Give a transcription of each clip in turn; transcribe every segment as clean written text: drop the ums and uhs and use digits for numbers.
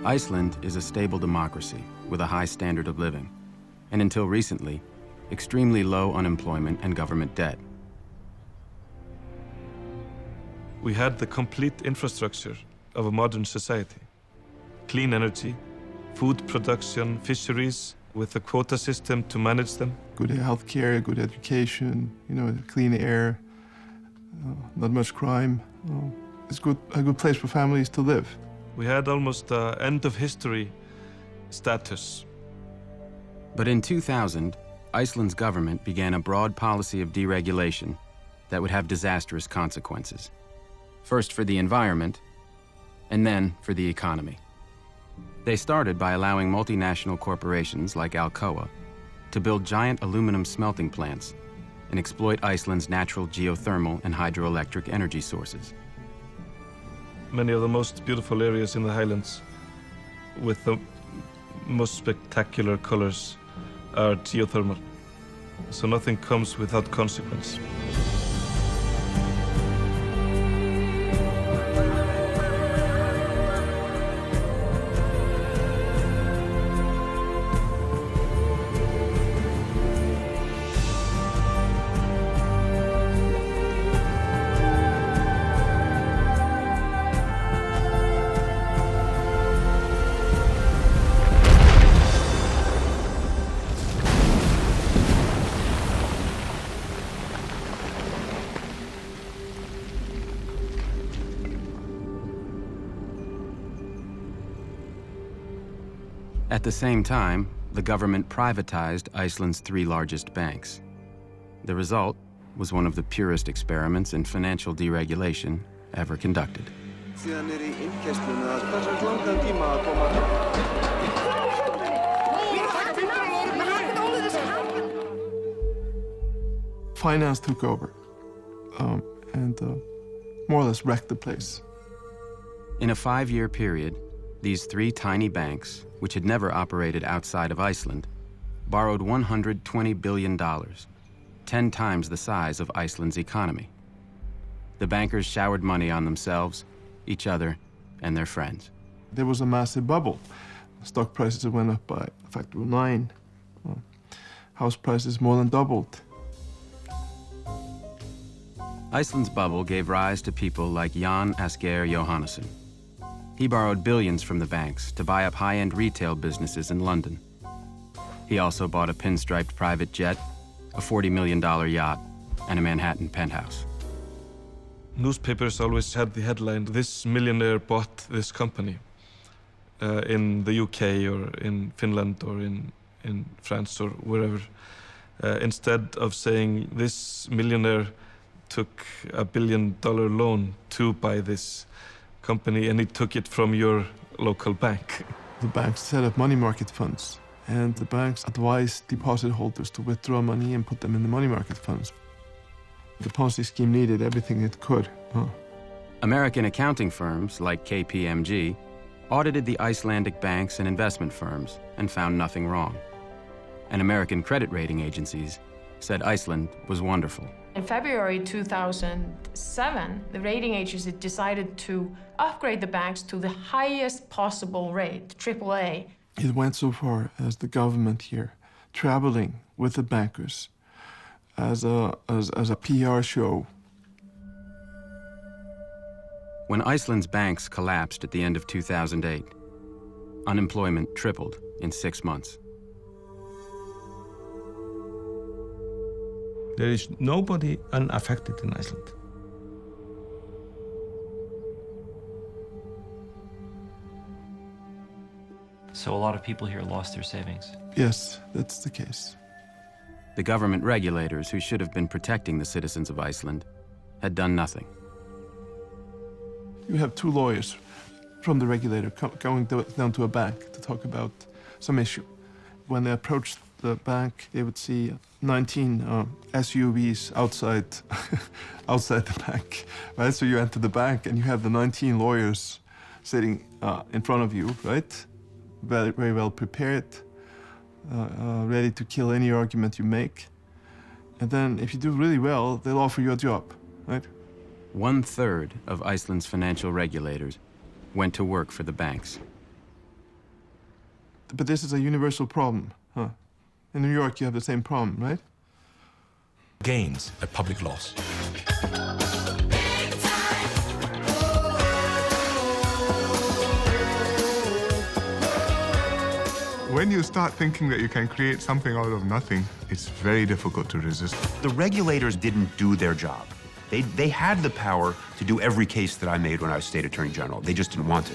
Iceland is a stable democracy with a high standard of living, and until recently, extremely low unemployment and government debt. We had the complete infrastructure of a modern society. Clean energy, food production, fisheries, with a quota system to manage them. Good healthcare, good education, clean air, not much crime. It's a good place for families to live. We had almost end of history status. But in 2000, Iceland's government began a broad policy of deregulation that would have disastrous consequences. First for the environment, and then for the economy. They started by allowing multinational corporations like Alcoa to build giant aluminum smelting plants and exploit Iceland's natural geothermal and hydroelectric energy sources. Many of the most beautiful areas in the highlands with the most spectacular colors are geothermal. So nothing comes without consequence. At the same time, the government privatized Iceland's 3 largest banks. The result was one of the purest experiments in financial deregulation ever conducted. Finance took over and more or less wrecked the place. In a 5-year period, these 3 tiny banks, which had never operated outside of Iceland, borrowed $120 billion, 10 times the size of Iceland's economy. The bankers showered money on themselves, each other, and their friends. There was a massive bubble. Stock prices went up by a factor of 9. House prices more than doubled. Iceland's bubble gave rise to people like Jan Asgeir Jóhannesson. He borrowed billions from the banks to buy up high-end retail businesses in London. He also bought a pinstriped private jet, a $40 million yacht, and a Manhattan penthouse. Newspapers always had the headline, "This millionaire bought this company," in the UK or in Finland or in France or wherever. Instead of saying, "This millionaire took a $1 billion loan to buy this company and he took it from your local bank." The banks set up money market funds, and the banks advised deposit holders to withdraw money and put them in the money market funds. The Ponzi scheme needed everything it could. American accounting firms like KPMG audited the Icelandic banks and investment firms and found nothing wrong. And American credit rating agencies said Iceland was wonderful. In February 2007, the rating agency decided to upgrade the banks to the highest possible rate, AAA. It went so far as the government here traveling with the bankers as a PR show. When Iceland's banks collapsed at the end of 2008, unemployment tripled in 6 months. There is nobody unaffected in Iceland. So a lot of people here lost their savings. Yes, that's the case. The government regulators who should have been protecting the citizens of Iceland had done nothing. You have 2 lawyers from the regulator going down to a bank to talk about some issue. When they approached the bank, they would see 19 SUVs outside outside the bank, right? So you enter the bank and you have the 19 lawyers sitting in front of you, right? Very, very well prepared, ready to kill any argument you make. And then if you do really well, they'll offer you a job, right? 1/3 of Iceland's financial regulators went to work for the banks. But this is a universal problem, huh? In New York, you have the same problem, right? Gains at public loss. When you start thinking that you can create something out of nothing, it's very difficult to resist. The regulators didn't do their job. They had the power to do every case that I made when I was state attorney general. They just didn't want to.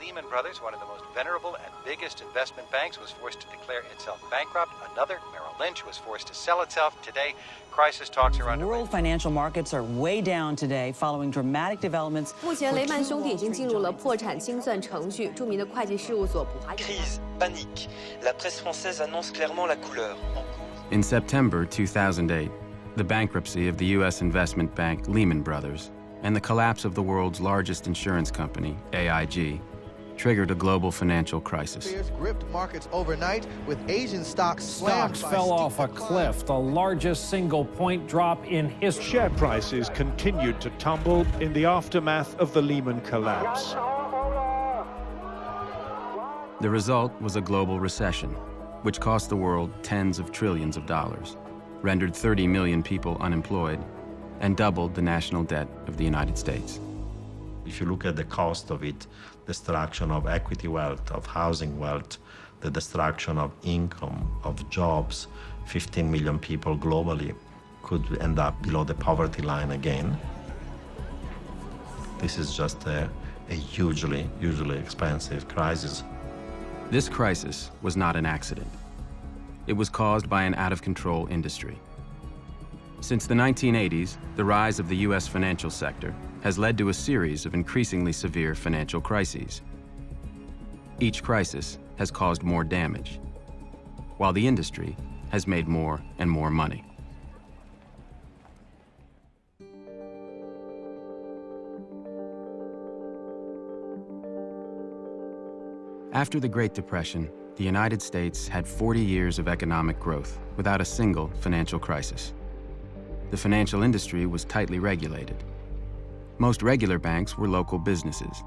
Lehman Brothers, one of the most venerable and biggest investment banks, was forced to declare itself bankrupt. Another, Merrill Lynch, was forced to sell itself. Today, crisis talks are underway. World financial markets are way down today following dramatic developments. 目前雷曼兄弟已经进入了破产清算程序，著名的会计事务所普华。Crise, panique. La presse française annonce clairement la couleur. In September 2008, the bankruptcy of the U.S. investment bank Lehman Brothers and the collapse of the world's largest insurance company, AIG, triggered a global financial crisis. Gripped markets overnight with Asian stocks Stocks fell off a cliff, the largest single point drop in history. Share prices continued to tumble in the aftermath of the Lehman collapse. The result was a global recession, which cost the world tens of trillions of dollars, rendered 30 million people unemployed, and doubled the national debt of the United States. If you look at the cost of it, destruction of equity wealth, of housing wealth, the destruction of income, of jobs, 15 million people globally could end up below the poverty line again. This is just a hugely expensive crisis. This crisis was not an accident. It was caused by an out-of-control industry. Since the 1980s, the rise of the U.S. financial sector has led to a series of increasingly severe financial crises. Each crisis has caused more damage, while the industry has made more and more money. After the Great Depression, the United States had 40 years of economic growth without a single financial crisis. The financial industry was tightly regulated. Most regular banks were local businesses,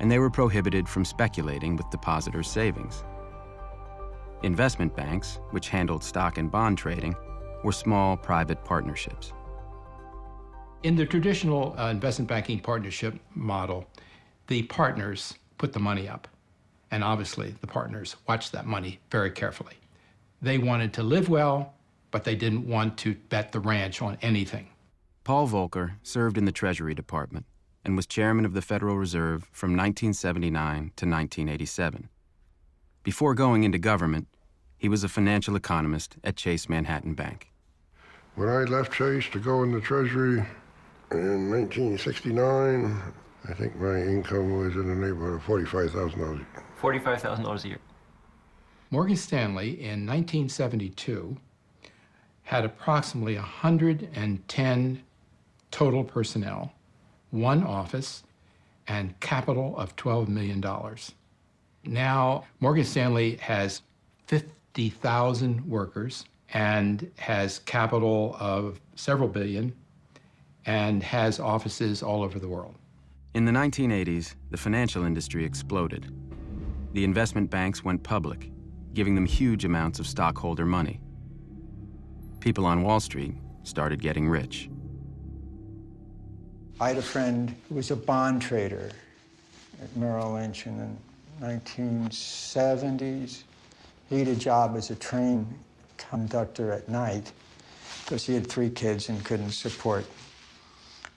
and they were prohibited from speculating with depositors' savings. Investment banks, which handled stock and bond trading, were small private partnerships. In the traditional investment banking partnership model, the partners put the money up, and obviously the partners watched that money very carefully. They wanted to live well, but they didn't want to bet the ranch on anything. Paul Volcker served in the Treasury Department and was chairman of the Federal Reserve from 1979 to 1987. Before going into government, he was a financial economist at Chase Manhattan Bank. When I left Chase to go in the Treasury in 1969, I think my income was in the neighborhood of $45,000. $45,000 a year. Morgan Stanley in 1972 had approximately 110 total personnel, one office, and capital of $12 million. Now, Morgan Stanley has 50,000 workers and has capital of several billion and has offices all over the world. In the 1980s, the financial industry exploded. The investment banks went public, giving them huge amounts of stockholder money. People on Wall Street started getting rich. I had a friend who was a bond trader at Merrill Lynch in the 1970s. He had a job as a train conductor at night because he had 3 kids and couldn't support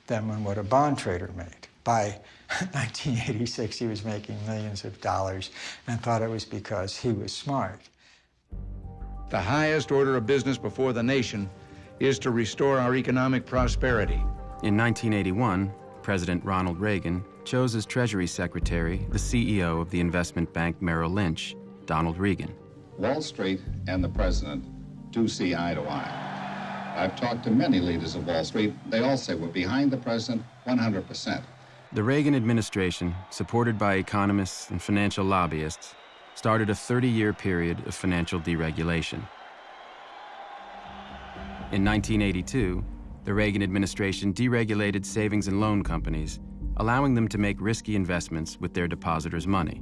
them on what a bond trader made. By 1986, he was making millions of dollars and thought it was because he was smart. The highest order of business before the nation is to restore our economic prosperity. In 1981, President Ronald Reagan chose as Treasury Secretary the CEO of the investment bank Merrill Lynch, Donald Regan. Wall Street and the president do see eye to eye. I've talked to many leaders of Wall Street. They all say we're behind the president 100%. The Reagan administration, supported by economists and financial lobbyists, started a 30-year period of financial deregulation. In 1982, the Reagan administration deregulated savings and loan companies, allowing them to make risky investments with their depositors' money.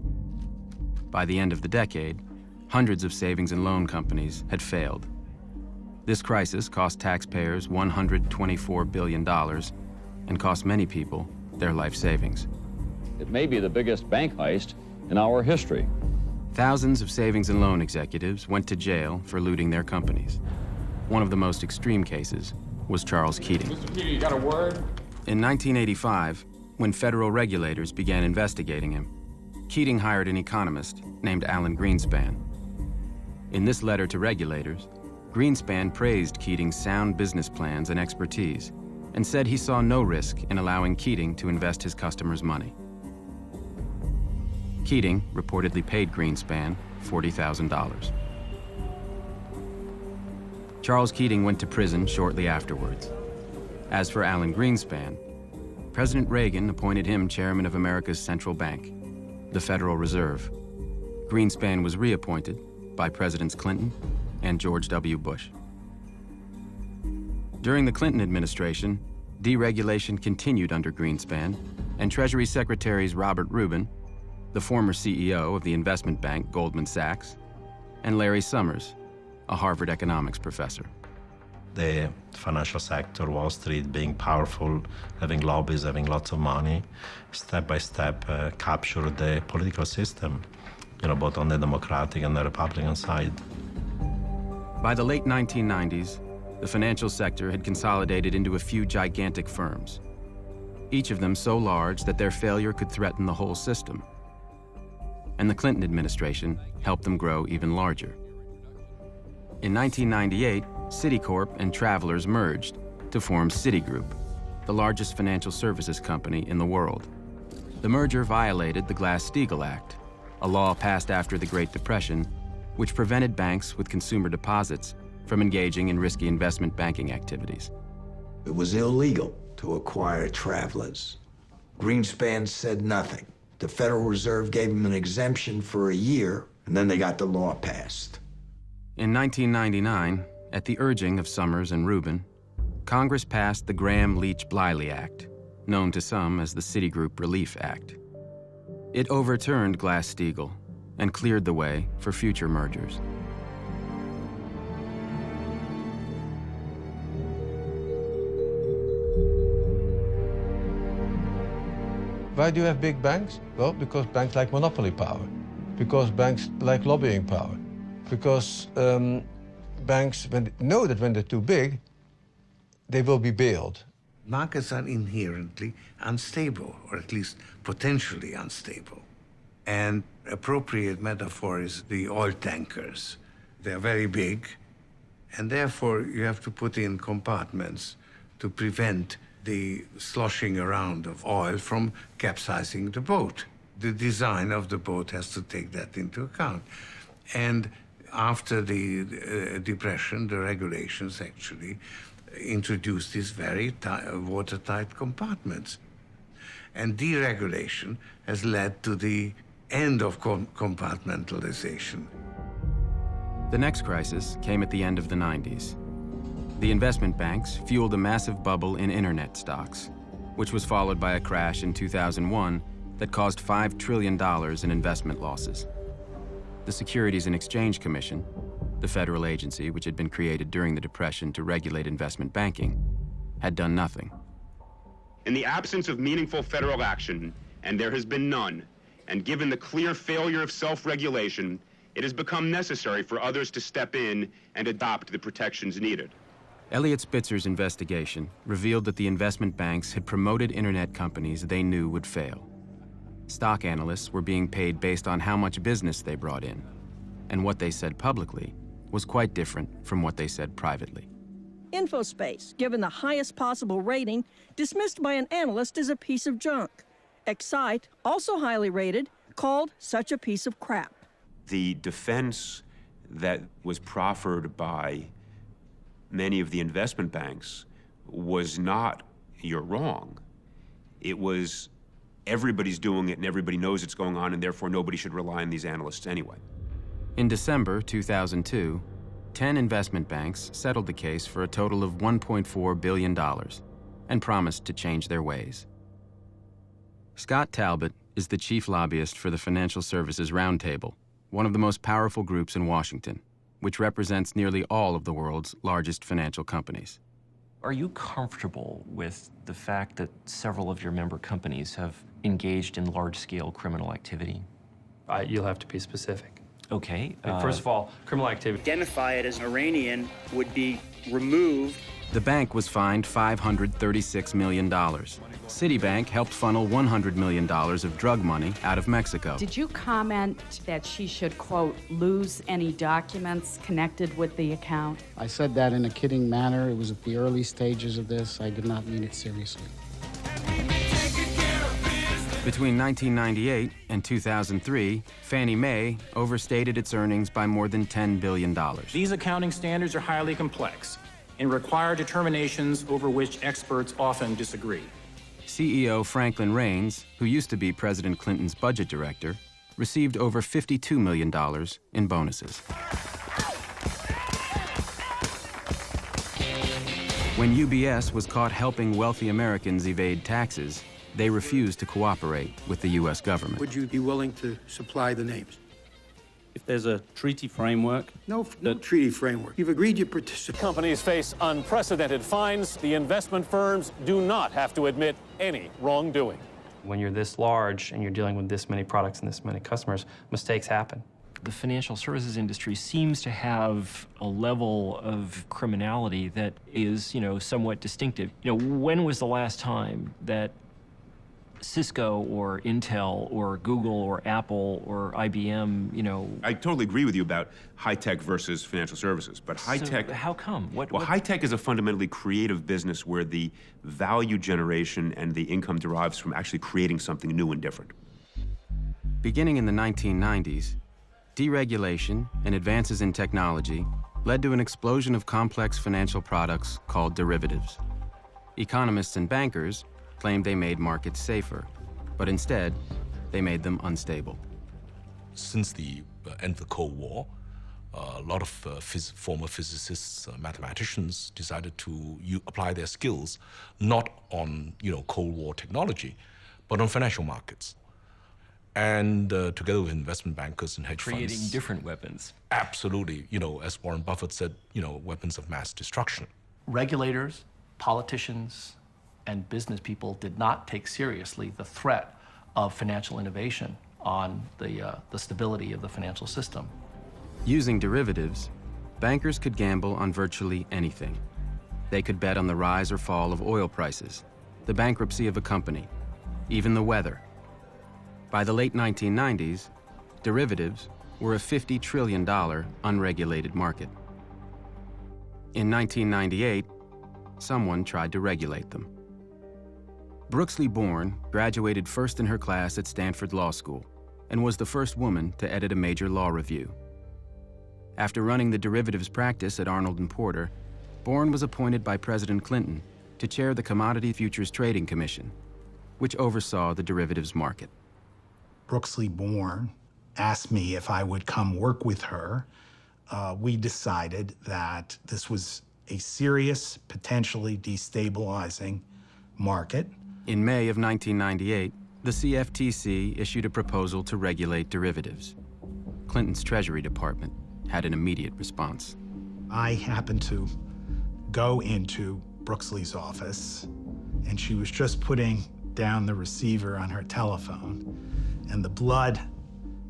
By the end of the decade, hundreds of savings and loan companies had failed. This crisis cost taxpayers $124 billion and cost many people their life savings. It may be the biggest bank heist in our history. Thousands of savings and loan executives went to jail for looting their companies. One of the most extreme cases was Charles Keating. Mr. Keating, you got a word? In 1985, when federal regulators began investigating him, Keating hired an economist named Alan Greenspan. In this letter to regulators, Greenspan praised Keating's sound business plans and expertise and said he saw no risk in allowing Keating to invest his customers' money. Keating reportedly paid Greenspan $40,000. Charles Keating went to prison shortly afterwards. As for Alan Greenspan, President Reagan appointed him chairman of America's central bank, the Federal Reserve. Greenspan was reappointed by Presidents Clinton and George W. Bush. During the Clinton administration, deregulation continued under Greenspan, and Treasury Secretaries Robert Rubin, the former CEO of the investment bank Goldman Sachs, and Larry Summers, a Harvard economics professor. The financial sector, Wall Street, being powerful, having lobbies, having lots of money, step by step captured the political system, both on the Democratic and the Republican side. By the late 1990s, the financial sector had consolidated into a few gigantic firms, each of them so large that their failure could threaten the whole system. And the Clinton administration helped them grow even larger. In 1998, Citicorp and Travelers merged to form Citigroup, the largest financial services company in the world. The merger violated the Glass-Steagall Act, a law passed after the Great Depression, which prevented banks with consumer deposits from engaging in risky investment banking activities. It was illegal to acquire Travelers. Greenspan said nothing. The Federal Reserve gave him an exemption for a year, and then they got the law passed. In 1999, at the urging of Summers and Rubin, Congress passed the Graham-Leach-Bliley Act, known to some as the Citigroup Relief Act. It overturned Glass-Steagall and cleared the way for future mergers. Why do you have big banks? Well, because banks like monopoly power, because banks like lobbying power, because banks know that when they're too big, they will be bailed. Markets are inherently unstable, or at least potentially unstable. And appropriate metaphor is the oil tankers. They're very big, and therefore you have to put in compartments to prevent the sloshing around of oil from capsizing the boat. The design of the boat has to take that into account. And after the Depression, the regulations actually introduced these very watertight compartments. And deregulation has led to the end of compartmentalization. The next crisis came at the end of the 90s. The investment banks fueled a massive bubble in internet stocks, which was followed by a crash in 2001 that caused $5 trillion in investment losses. The Securities and Exchange Commission, the federal agency which had been created during the Depression to regulate investment banking, had done nothing. In the absence of meaningful federal action, and there has been none, and given the clear failure of self-regulation, it has become necessary for others to step in and adopt the protections needed. Eliot Spitzer's investigation revealed that the investment banks had promoted internet companies they knew would fail. Stock analysts were being paid based on how much business they brought in, and what they said publicly was quite different from what they said privately. Infospace, given the highest possible rating, dismissed by an analyst as a piece of junk. Excite, also highly rated, called such a piece of crap. The defense that was proffered by many of the investment banks was not, you're wrong. It was, everybody's doing it and everybody knows it's going on, and therefore nobody should rely on these analysts anyway. In December 2002, 10 investment banks settled the case for a total of $1.4 billion and promised to change their ways. Scott Talbot is the chief lobbyist for the Financial Services Roundtable, one of the most powerful groups in Washington, which represents nearly all of the world's largest financial companies. Are you comfortable with the fact that several of your member companies have engaged in large-scale criminal activity? You'll have to be specific. Okay. First of all, criminal activity. Identify it as Iranian would be removed. The bank was fined $536 million. Citibank helped funnel $100 million of drug money out of Mexico. Did you comment that she should, quote, lose any documents connected with the account? I said that in a kidding manner. It was at the early stages of this. I did not mean it seriously. Between 1998 and 2003, Fannie Mae overstated its earnings by more than $10 billion. These accounting standards are highly complex and require determinations over which experts often disagree. CEO Franklin Raines, who used to be President Clinton's budget director, received over $52 million in bonuses. When UBS was caught helping wealthy Americans evade taxes, they refused to cooperate with the U.S. government. Would you be willing to supply the names? If there's a treaty framework... No treaty framework. You've agreed to participate. Companies face unprecedented fines. The investment firms do not have to admit any wrongdoing. When you're this large and you're dealing with this many products and this many customers, mistakes happen. The financial services industry seems to have a level of criminality that is, somewhat distinctive. When was the last time that Cisco or Intel or Google or Apple or IBM, I totally agree with you about high-tech versus financial services, but high-tech... So how come? Well, high-tech is a fundamentally creative business where the value generation and the income derives from actually creating something new and different. Beginning in the 1990s, deregulation and advances in technology led to an explosion of complex financial products called derivatives. Economists and bankers claimed they made markets safer, but instead, they made them unstable. Since the end of the Cold War, a lot of former physicists, mathematicians decided to apply their skills not on Cold War technology, but on financial markets. And together with investment bankers and hedge funds. Creating different weapons. Absolutely. As Warren Buffett said, weapons of mass destruction. Regulators, politicians, and business people did not take seriously the threat of financial innovation on the stability of the financial system. Using derivatives, bankers could gamble on virtually anything. They could bet on the rise or fall of oil prices, the bankruptcy of a company, even the weather. By the late 1990s, derivatives were a $50 trillion unregulated market. In 1998, someone tried to regulate them. Brooksley Born graduated first in her class at Stanford Law School and was the first woman to edit a major law review. After running the derivatives practice at Arnold & Porter, Born was appointed by President Clinton to chair the Commodity Futures Trading Commission, which oversaw the derivatives market. Brooksley Born asked me if I would come work with her. We decided that this was a serious, potentially destabilizing market. In May of 1998, the CFTC issued a proposal to regulate derivatives. Clinton's Treasury Department had an immediate response. I happened to go into Brooksley's office, and she was just putting down the receiver on her telephone, and the blood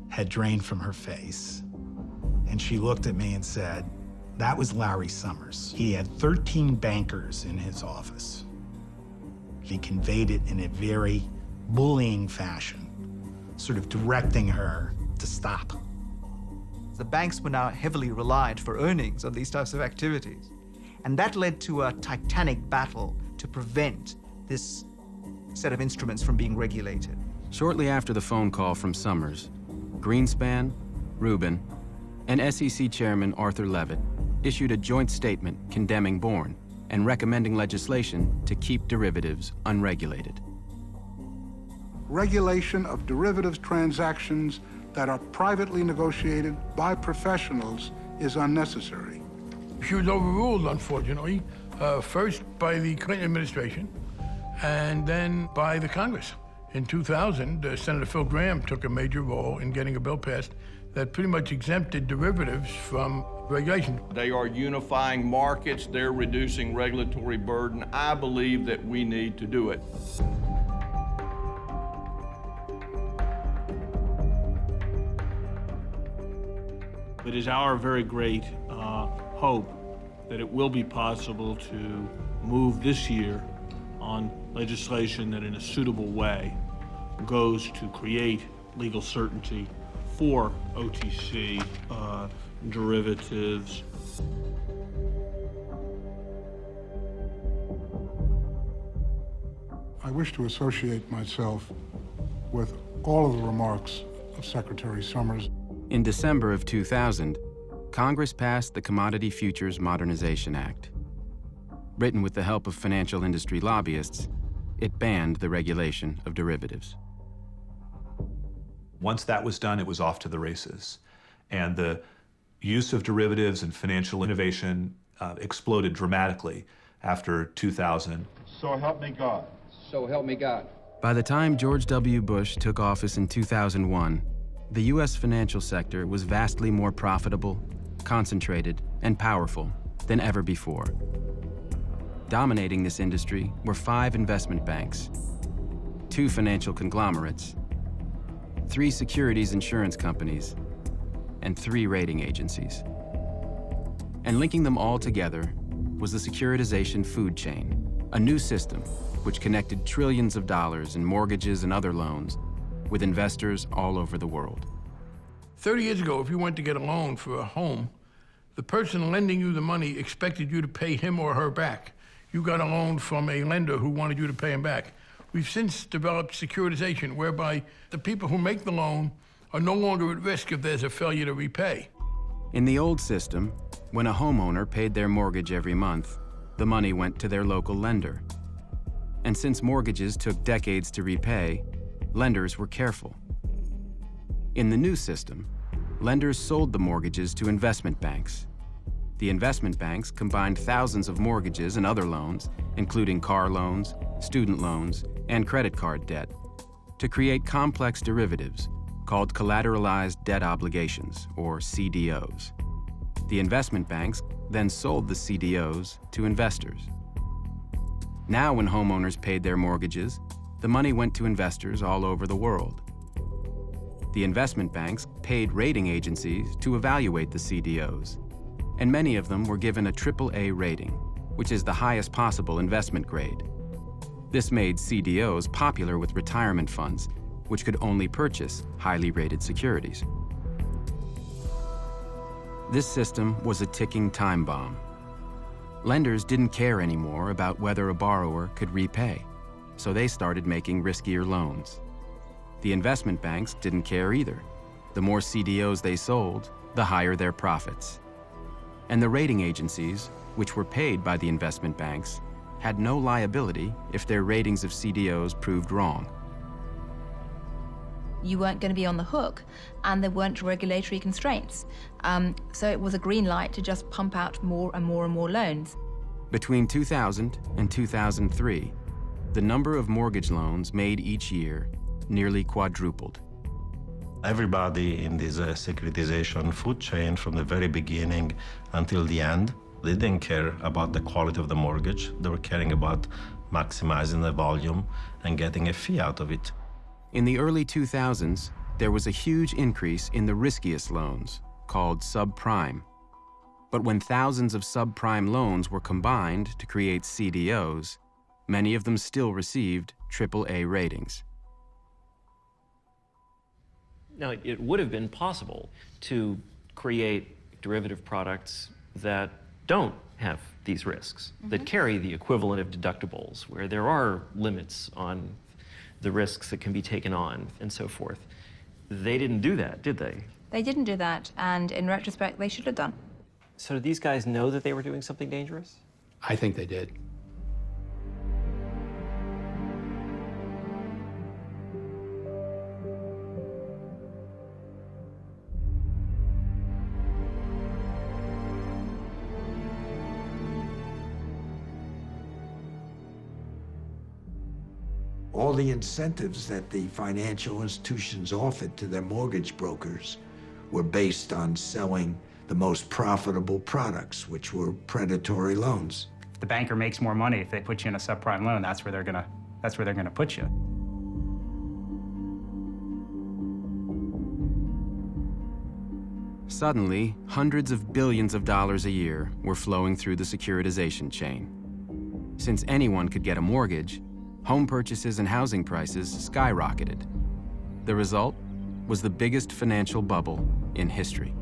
had drained from her face. And she looked at me and said, "That was Larry Summers. He had 13 bankers in his office." He conveyed it in a very bullying fashion, sort of directing her to stop. The banks were now heavily reliant for earnings on these types of activities. And that led to a titanic battle to prevent this set of instruments from being regulated. Shortly after the phone call from Summers, Greenspan, Rubin, and SEC Chairman Arthur Levitt issued a joint statement condemning Born and recommending legislation to keep derivatives unregulated. regulation of derivatives transactions that are privately negotiated by professionals is unnecessary. She was overruled, unfortunately, first by the Clinton administration and then by the Congress. In 2000, Senator Phil Gramm took a major role in getting a bill passed that pretty much exempted derivatives from regulation. They are unifying markets, they're reducing regulatory burden. I believe that we need to do it. It is our very great hope that it will be possible to move this year on legislation that in a suitable way goes to create legal certainty for OTC derivatives. I wish to associate myself with all of the remarks of Secretary Summers. In December of 2000, Congress passed the Commodity Futures Modernization Act. Written with the help of financial industry lobbyists, it banned the regulation of derivatives. Once that was done, it was off to the races. And the use of derivatives and financial innovation exploded dramatically after 2000. So help me God. So help me God. By the time George W. Bush took office in 2001, the U.S. financial sector was vastly more profitable, concentrated, and powerful than ever before. Dominating this industry were 5 investment banks, 2 financial conglomerates, 3 securities insurance companies, and 3 rating agencies. And linking them all together was the securitization food chain, a new system which connected trillions of dollars in mortgages and other loans with investors all over the world. 30 years ago, if you went to get a loan for a home, the person lending you the money expected you to pay him or her back. You got a loan from a lender who wanted you to pay him back. We've since developed securitization, whereby the people who make the loan are no longer at risk if there's a failure to repay. In the old system, when a homeowner paid their mortgage every month, the money went to their local lender. And since mortgages took decades to repay, lenders were careful. In the new system, lenders sold the mortgages to investment banks. The investment banks combined thousands of mortgages and other loans, including car loans, student loans, and credit card debt, to create complex derivatives called collateralized debt obligations, or CDOs. The investment banks then sold the CDOs to investors. Now, when homeowners paid their mortgages, the money went to investors all over the world. The investment banks paid rating agencies to evaluate the CDOs, and many of them were given a AAA rating, which is the highest possible investment grade. This made CDOs popular with retirement funds, which could only purchase highly rated securities. This system was a ticking time bomb. Lenders didn't care anymore about whether a borrower could repay, so they started making riskier loans. The investment banks didn't care either. The more CDOs they sold, the higher their profits. And the rating agencies, which were paid by the investment banks, had no liability if their ratings of CDOs proved wrong. You weren't going to be on the hook, and there weren't regulatory constraints. So it was a green light to just pump out more and more and more loans. Between 2000 and 2003, the number of mortgage loans made each year nearly quadrupled. Everybody in this securitization food chain from the very beginning until the end, they didn't care about the quality of the mortgage. They were caring about maximizing the volume and getting a fee out of it. In the early 2000s, there was a huge increase in the riskiest loans, called subprime. But when thousands of subprime loans were combined to create CDOs, many of them still received AAA ratings. Now, it would have been possible to create derivative products that don't have these risks, that carry the equivalent of deductibles, where there are limits on the risks that can be taken on and so forth. They didn't do that, did they? They didn't do that, and in retrospect, they should have done. So did these guys know that they were doing something dangerous? I think they did. All the incentives that the financial institutions offered to their mortgage brokers were based on selling the most profitable products, which were predatory loans. If the banker makes more money if they put you in a subprime loan, that's where they're gonna put you. Suddenly, hundreds of billions of dollars a year were flowing through the securitization chain. Since anyone could get a mortgage, home purchases and housing prices skyrocketed. The result was the biggest financial bubble in history.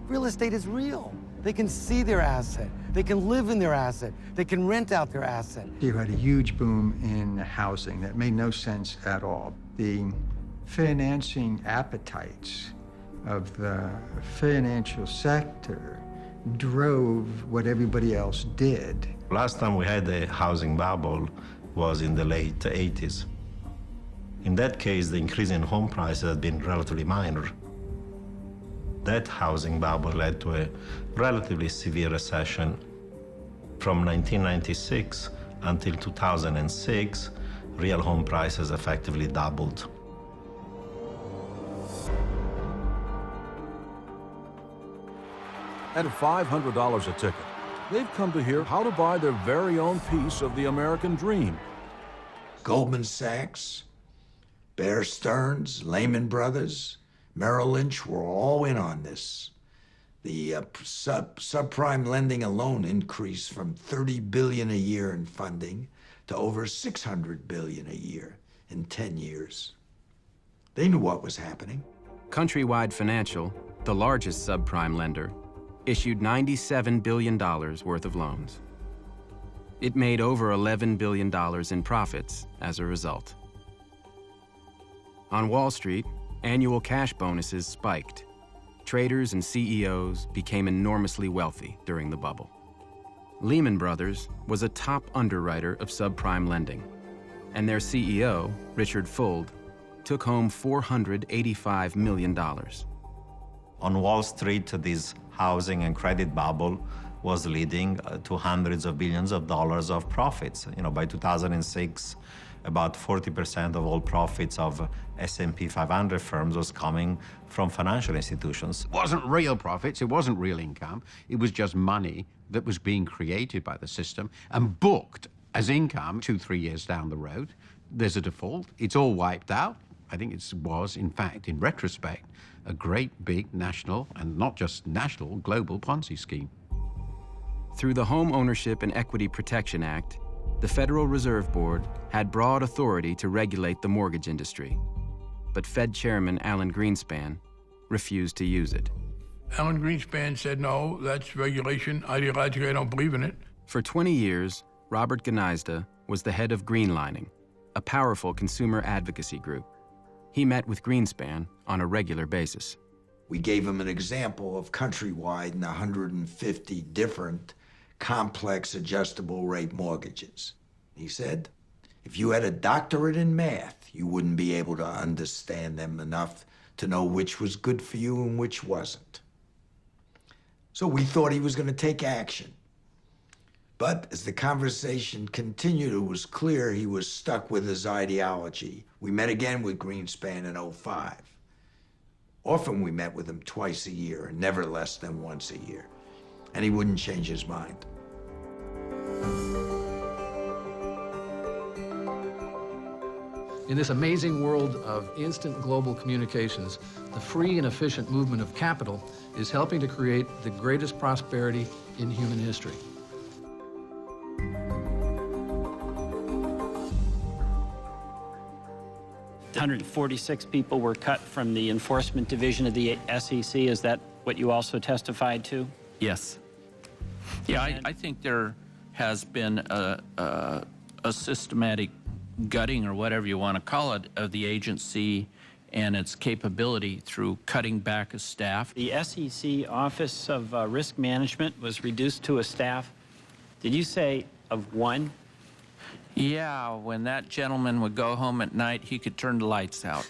Real estate is real. They can see their asset. They can live in their asset. They can rent out their asset. You had a huge boom in housing that made no sense at all. The financing appetites of the financial sector drove what everybody else did. Last time we had a housing bubble was in the late 80s. In that case, the increase in home prices had been relatively minor. That housing bubble led to a relatively severe recession. From 1996 until 2006, real home prices effectively doubled. At $500 a ticket, they've come to hear how to buy their very own piece of the American dream. Goldman Sachs, Bear Stearns, Lehman Brothers, Merrill Lynch were all in on this. The subprime lending alone increased from $30 billion a year in funding to over $600 billion a year in 10 years. They knew what was happening. Countrywide Financial, the largest subprime lender, issued $97 billion worth of loans. It made over $11 billion in profits as a result. On Wall Street, annual cash bonuses spiked. Traders and CEOs became enormously wealthy during the bubble. Lehman Brothers was a top underwriter of subprime lending, and their CEO, Richard Fuld, took home $485 million. On Wall Street, this housing and credit bubble was leading to hundreds of billions of dollars of profits. By 2006, about 40% of all profits of S&P 500 firms was coming from financial institutions. It wasn't real profits, it wasn't real income, it was just money that was being created by the system and booked as income 2-3 years down the road. There's a default, it's all wiped out. I think it was, in fact, in retrospect, a great big national, and not just national, global Ponzi scheme. Through the Home Ownership and Equity Protection Act, the Federal Reserve Board had broad authority to regulate the mortgage industry, but Fed Chairman Alan Greenspan refused to use it. Alan Greenspan said, no, that's regulation. Ideologically, I don't believe in it. For 20 years, Robert Gnizda was the head of Greenlining, a powerful consumer advocacy group. He met with Greenspan on a regular basis. We gave him an example of Countrywide and 150 different complex adjustable rate mortgages. He said, if you had a doctorate in math, you wouldn't be able to understand them enough to know which was good for you and which wasn't. So we thought he was going to take action. But as the conversation continued, it was clear he was stuck with his ideology. We met again with Greenspan in 2005. Often we met with him twice a year, and never less than once a year. And he wouldn't change his mind. In this amazing world of instant global communications, the free and efficient movement of capital is helping to create the greatest prosperity in human history. $146 people were cut from the enforcement division of the SEC. Is that what you also testified to? Yes. Yeah, I think there has been a systematic gutting, or whatever you want to call it, of the agency and its capability through cutting back a staff. The SEC Office of Risk Management was reduced to a staff, did you say, of one? Yeah, when that gentleman would go home at night, he could turn the lights out.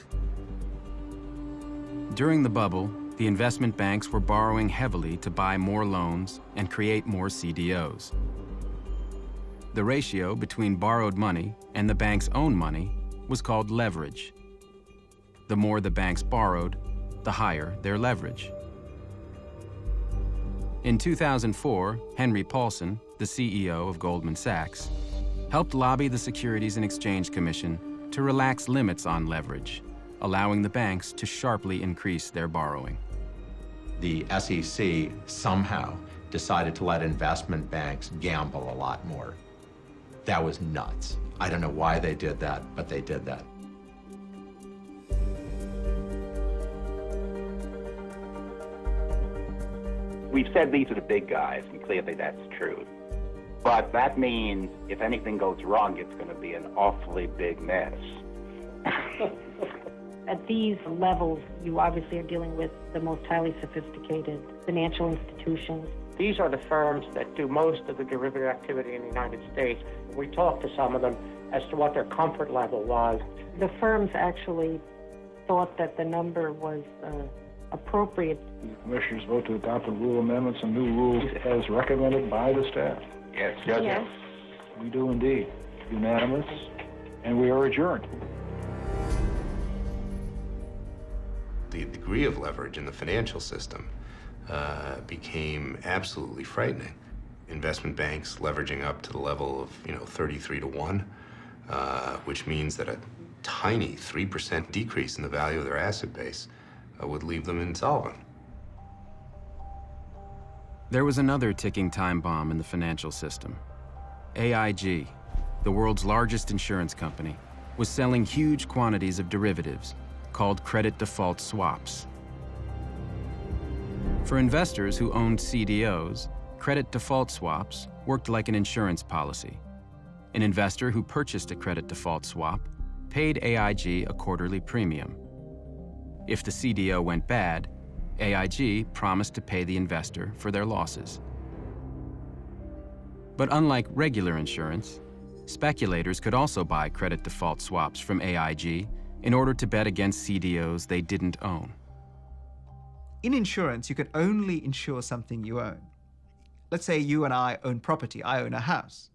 During the bubble, the investment banks were borrowing heavily to buy more loans and create more CDOs. The ratio between borrowed money and the bank's own money was called leverage. The more the banks borrowed, the higher their leverage. In 2004, Henry Paulson, the CEO of Goldman Sachs, helped lobby the Securities and Exchange Commission to relax limits on leverage, allowing the banks to sharply increase their borrowing. The SEC somehow decided to let investment banks gamble a lot more. That was nuts. I don't know why they did that, but they did that. We've said these are the big guys, and clearly that's true. But that means if anything goes wrong, it's going to be an awfully big mess. At these levels, you obviously are dealing with the most highly sophisticated financial institutions. These are the firms that do most of the derivative activity in the United States. We talked to some of them as to what their comfort level was. The firms actually thought that the number was appropriate. The commissioners vote to adopt the rule amendments and new rules as recommended by the staff. Yes. Yes. We do indeed. Unanimous, and we are adjourned. The degree of leverage in the financial system became absolutely frightening. Investment banks leveraging up to the level of 33 to 1, which means that a tiny 3% decrease in the value of their asset base would leave them insolvent. There was another ticking time bomb in the financial system. AIG, the world's largest insurance company, was selling huge quantities of derivatives called credit default swaps. For investors who owned CDOs, credit default swaps worked like an insurance policy. An investor who purchased a credit default swap paid AIG a quarterly premium. If the CDO went bad, AIG promised to pay the investor for their losses. But unlike regular insurance, speculators could also buy credit default swaps from AIG in order to bet against CDOs they didn't own. In insurance, you can only insure something you own. Let's say you and I own property. I own a house.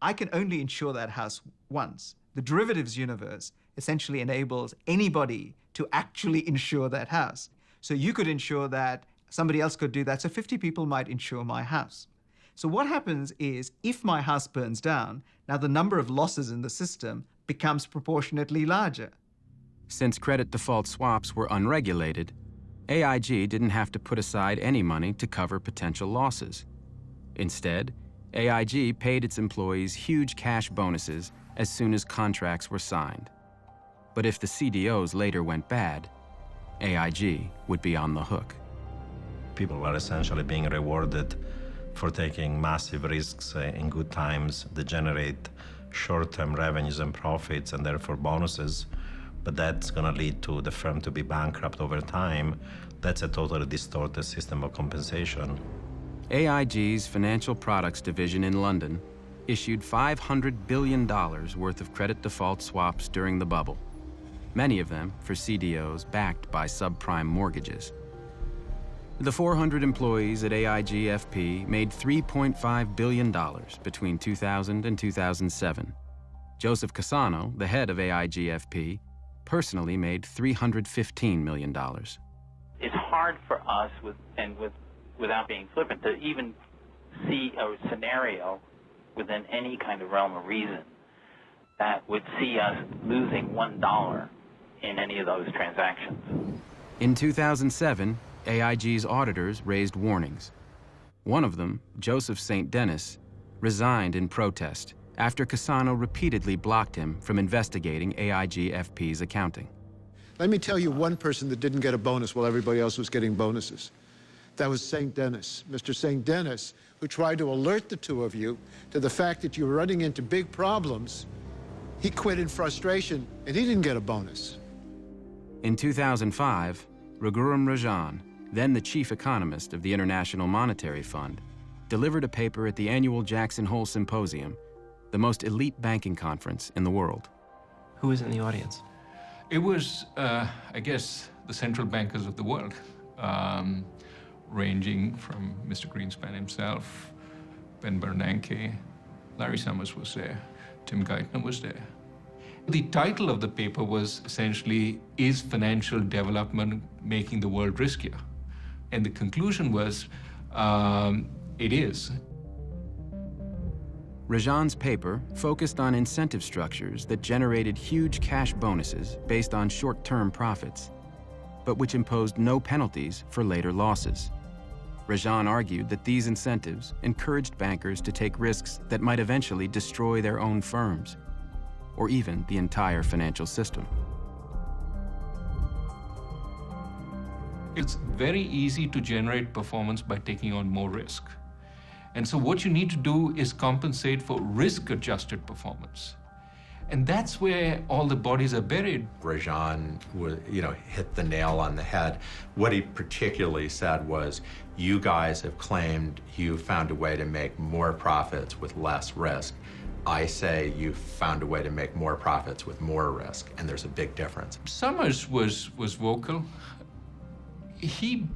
I can only insure that house once. The derivatives universe essentially enables anybody to actually insure that house. So you could insure that, somebody else could do that, so 50 people might insure my house. So what happens is, if my house burns down, now the number of losses in the system becomes proportionately larger. Since credit default swaps were unregulated, AIG didn't have to put aside any money to cover potential losses. Instead, AIG paid its employees huge cash bonuses as soon as contracts were signed. But if the CDOs later went bad, AIG would be on the hook. People were essentially being rewarded for taking massive risks in good times that generate short-term revenues and profits and therefore bonuses, but that's going to lead to the firm to be bankrupt over time. That's a totally distorted system of compensation. AIG's financial products division in London issued $500 billion worth of credit default swaps during the bubble, many of them for CDOs backed by subprime mortgages. The 400 employees at AIG FP made $3.5 billion between 2000 and 2007. Joseph Cassano, the head of AIG FP, personally made $315 million. It's hard for us, without being flippant, to even see a scenario within any kind of realm of reason that would see us losing $1 in any of those transactions. In 2007, AIG's auditors raised warnings. One of them, Joseph St. Denis, resigned in protest after Cassano repeatedly blocked him from investigating AIG FP's accounting. Let me tell you one person that didn't get a bonus while everybody else was getting bonuses. That was St. Denis, Mr. St. Denis, who tried to alert the two of you to the fact that you were running into big problems. He quit in frustration, and he didn't get a bonus. In 2005, Raghuram Rajan, then the chief economist of the International Monetary Fund, delivered a paper at the annual Jackson Hole Symposium, the most elite banking conference in the world. Who was in the audience? It was, I guess, the central bankers of the world, ranging from Mr. Greenspan himself, Ben Bernanke, Larry Summers was there. Tim Geithner was there. The title of the paper was essentially, Is Financial Development Making the World Riskier? And the conclusion was, it is. Rajan's paper focused on incentive structures that generated huge cash bonuses based on short-term profits, but which imposed no penalties for later losses. Rajan argued that these incentives encouraged bankers to take risks that might eventually destroy their own firms, or even the entire financial system. It's very easy to generate performance by taking on more risk. And so what you need to do is compensate for risk-adjusted performance. And that's where all the bodies are buried. Rajan, hit the nail on the head. What he particularly said was, you guys have claimed you found a way to make more profits with less risk. I say you found a way to make more profits with more risk, and there's a big difference. Summers was vocal. He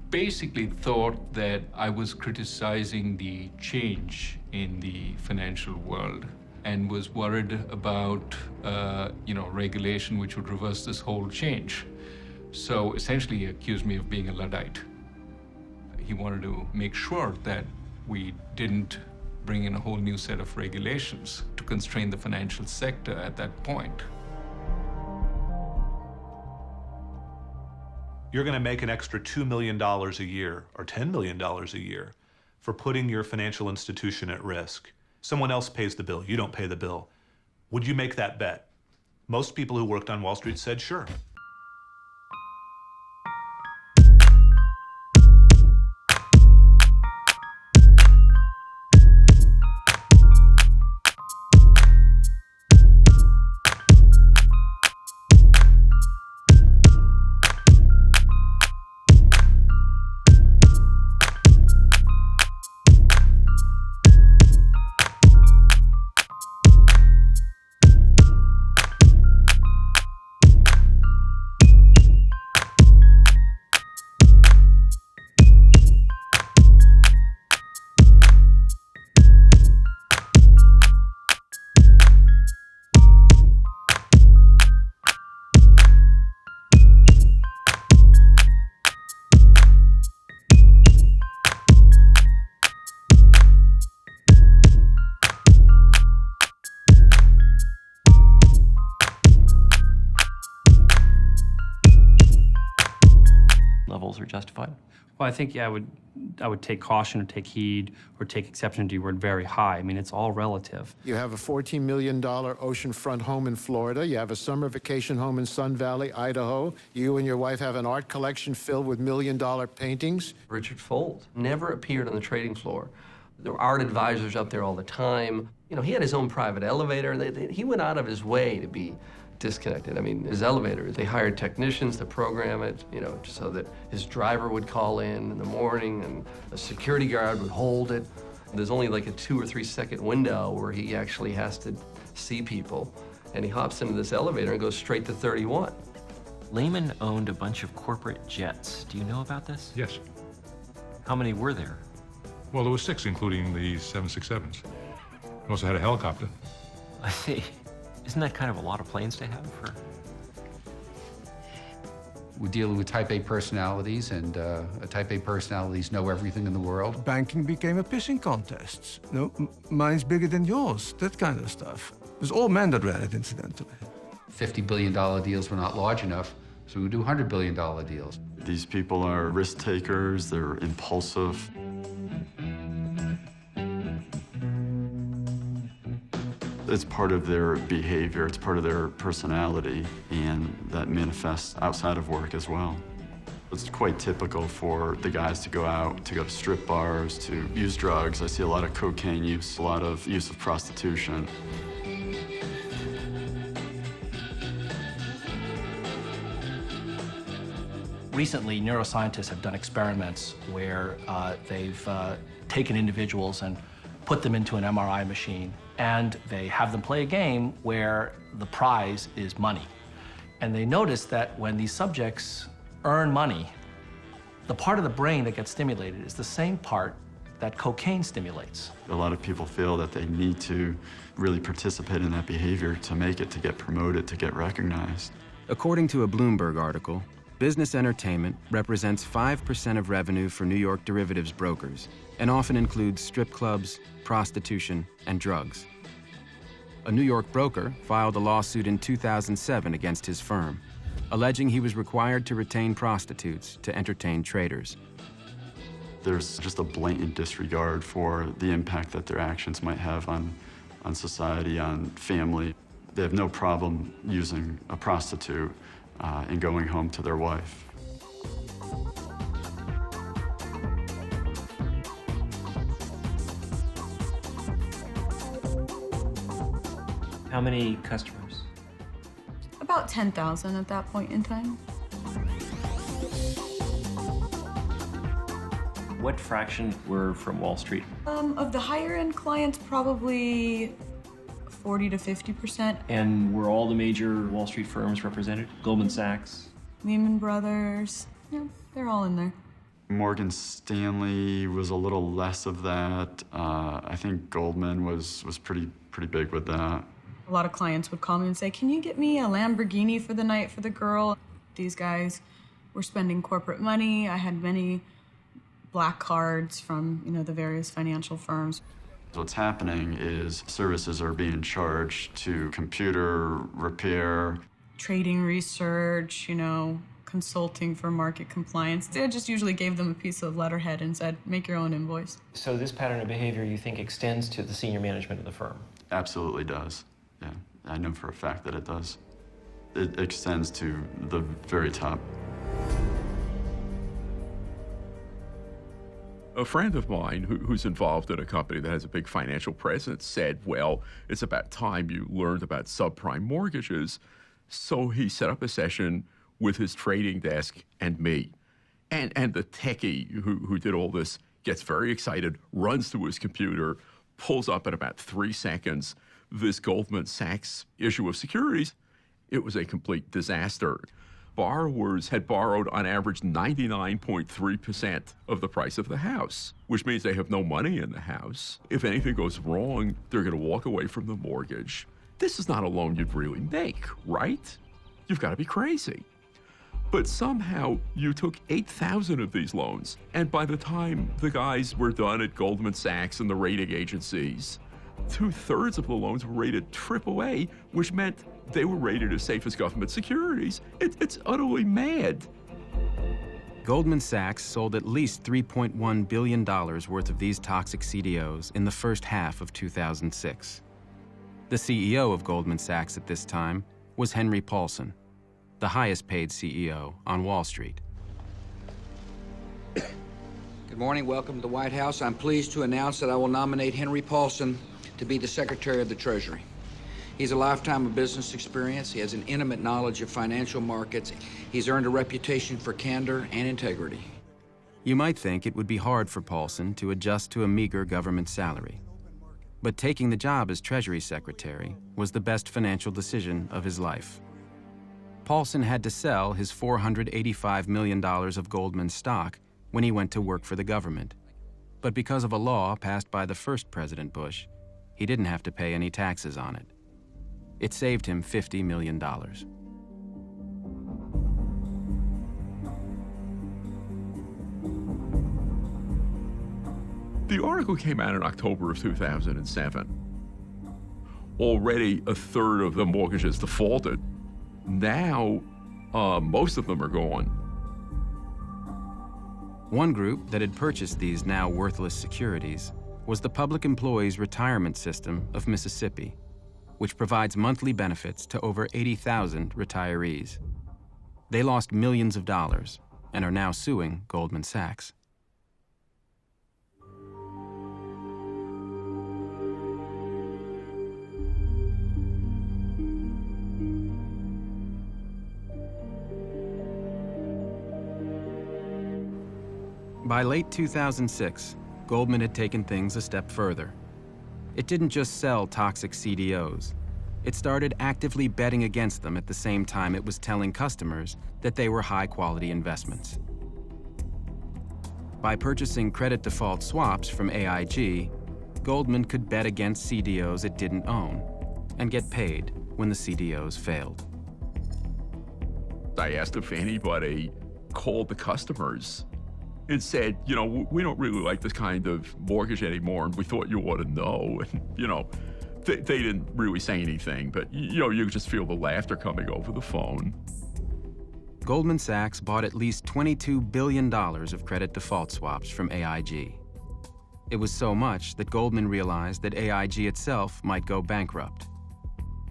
basically thought that I was criticizing the change in the financial world and was worried about, regulation which would reverse this whole change. So essentially he accused me of being a Luddite. He wanted to make sure that we didn't bring in a whole new set of regulations to constrain the financial sector at that point. You're going to make an extra $2 million a year or $10 million a year for putting your financial institution at risk. Someone else pays the bill. You don't pay the bill. Would you make that bet? Most people who worked on Wall Street said sure. Levels are justified? Well, I think I would take caution or take heed or take exception to your word very high. I mean, it's all relative. You have a $14 million oceanfront home in Florida. You have a summer vacation home in Sun Valley, Idaho. You and your wife have an art collection filled with $1 million paintings. Richard Fuld never appeared on the trading floor. There were art advisors up there all the time. He had his own private elevator. He went out of his way to be disconnected. I mean, his elevator, they hired technicians to program it, so that his driver would call in the morning and a security guard would hold it. There's only like a 2 or 3 second window where he actually has to see people. And he hops into this elevator and goes straight to 31. Lehman owned a bunch of corporate jets. Do you know about this? Yes. How many were there? Well, there were 6, including the 767s. We also had a helicopter. I see. Isn't that kind of a lot of planes to have for? We're dealing with type A personalities, and type A personalities know everything in the world. Banking became a pissing contest. Mine's bigger than yours, that kind of stuff. It was all men that ran it, incidentally. $50 billion deals were not large enough, so we do $100 billion deals. These people are risk takers, they're impulsive. It's part of their behavior, it's part of their personality, and that manifests outside of work as well. It's quite typical for the guys to go out, to go to strip bars, to use drugs. I see a lot of cocaine use, a lot of use of prostitution. Recently, neuroscientists have done experiments where they've taken individuals and put them into an MRI machine, and they have them play a game where the prize is money. And they notice that when these subjects earn money, the part of the brain that gets stimulated is the same part that cocaine stimulates. A lot of people feel that they need to really participate in that behavior to make it, to get promoted, to get recognized. According to a Bloomberg article, business entertainment represents 5% of revenue for New York derivatives brokers and often includes strip clubs, prostitution, and drugs. A New York broker filed a lawsuit in 2007 against his firm, alleging he was required to retain prostitutes to entertain traders. There's just a blatant disregard for the impact that their actions might have on society, on family. They have no problem using a prostitute and going home to their wife. How many customers? About 10,000 at that point in time. What fraction were from Wall Street? Of the higher end clients, probably 40 to 50%. And were all the major Wall Street firms represented? Goldman Sachs? Lehman Brothers, yeah, they're all in there. Morgan Stanley was a little less of that. I think Goldman was pretty big with that. A lot of clients would call me and say, can you get me a Lamborghini for the night for the girl? These guys were spending corporate money. I had many black cards from, the various financial firms. What's happening is services are being charged to computer repair. Trading research, consulting for market compliance. I just usually gave them a piece of letterhead and said, make your own invoice. So this pattern of behavior, you think, extends to the senior management of the firm? Absolutely does. Yeah, I know for a fact that it does. It extends to the very top. A friend of mine who's involved in a company that has a big financial presence said, well, it's about time you learned about subprime mortgages. So he set up a session with his trading desk and me. And the techie who did all this gets very excited, runs to his computer, pulls up in about 3 seconds this Goldman Sachs issue of securities. It was a complete disaster. Borrowers had borrowed on average 99.3% of the price of the house, which means they have no money in the house. If anything goes wrong, they're going to walk away from the mortgage. This is not a loan you'd really make, right? You've got to be crazy. But somehow you took 8,000 of these loans, and by the time the guys were done at Goldman Sachs and the rating agencies, 2/3 of the loans were rated AAA, which meant they were rated as safe as government securities. It's utterly mad. Goldman Sachs sold at least $3.1 billion worth of these toxic CDOs in the first half of 2006. The CEO of Goldman Sachs at this time was Henry Paulson, the highest paid CEO on Wall Street. Good morning, welcome to the White House. I'm pleased to announce that I will nominate Henry Paulson to be the Secretary of the Treasury. He's a lifetime of business experience. He has an intimate knowledge of financial markets. He's earned a reputation for candor and integrity. You might think it would be hard for Paulson to adjust to a meager government salary. But taking the job as Treasury Secretary was the best financial decision of his life. Paulson had to sell his $485 million of Goldman stock when he went to work for the government. But because of a law passed by the first President Bush, he didn't have to pay any taxes on it. It saved him $50 million. The article came out in October of 2007. Already 1/3 of the mortgages defaulted. Now, most of them are gone. One group that had purchased these now worthless securities was the Public Employees Retirement System of Mississippi, which provides monthly benefits to over 80,000 retirees. They lost millions of dollars and are now suing Goldman Sachs. By late 2006, Goldman had taken things a step further. It didn't just sell toxic CDOs. It started actively betting against them at the same time it was telling customers that they were high-quality investments. By purchasing credit default swaps from AIG, Goldman could bet against CDOs it didn't own and get paid when the CDOs failed. I asked if anybody called the customers and said, you know, we don't really like this kind of mortgage anymore, and we thought you ought to know. And, you know, they didn't really say anything, but, you know, you could just feel the laughter coming over the phone. Goldman Sachs bought at least $22 billion of credit default swaps from AIG. It was so much that Goldman realized that AIG itself might go bankrupt.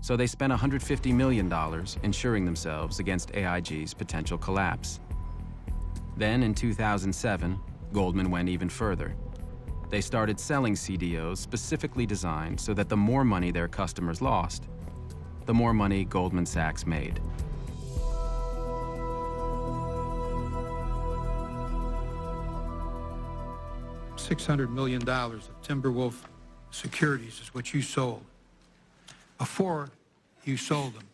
So they spent $150 million insuring themselves against AIG's potential collapse. Then in 2007, Goldman went even further. They started selling CDOs specifically designed so that the more money their customers lost, the more money Goldman Sachs made. $600 million of Timberwolf securities is what you sold. Before you sold them,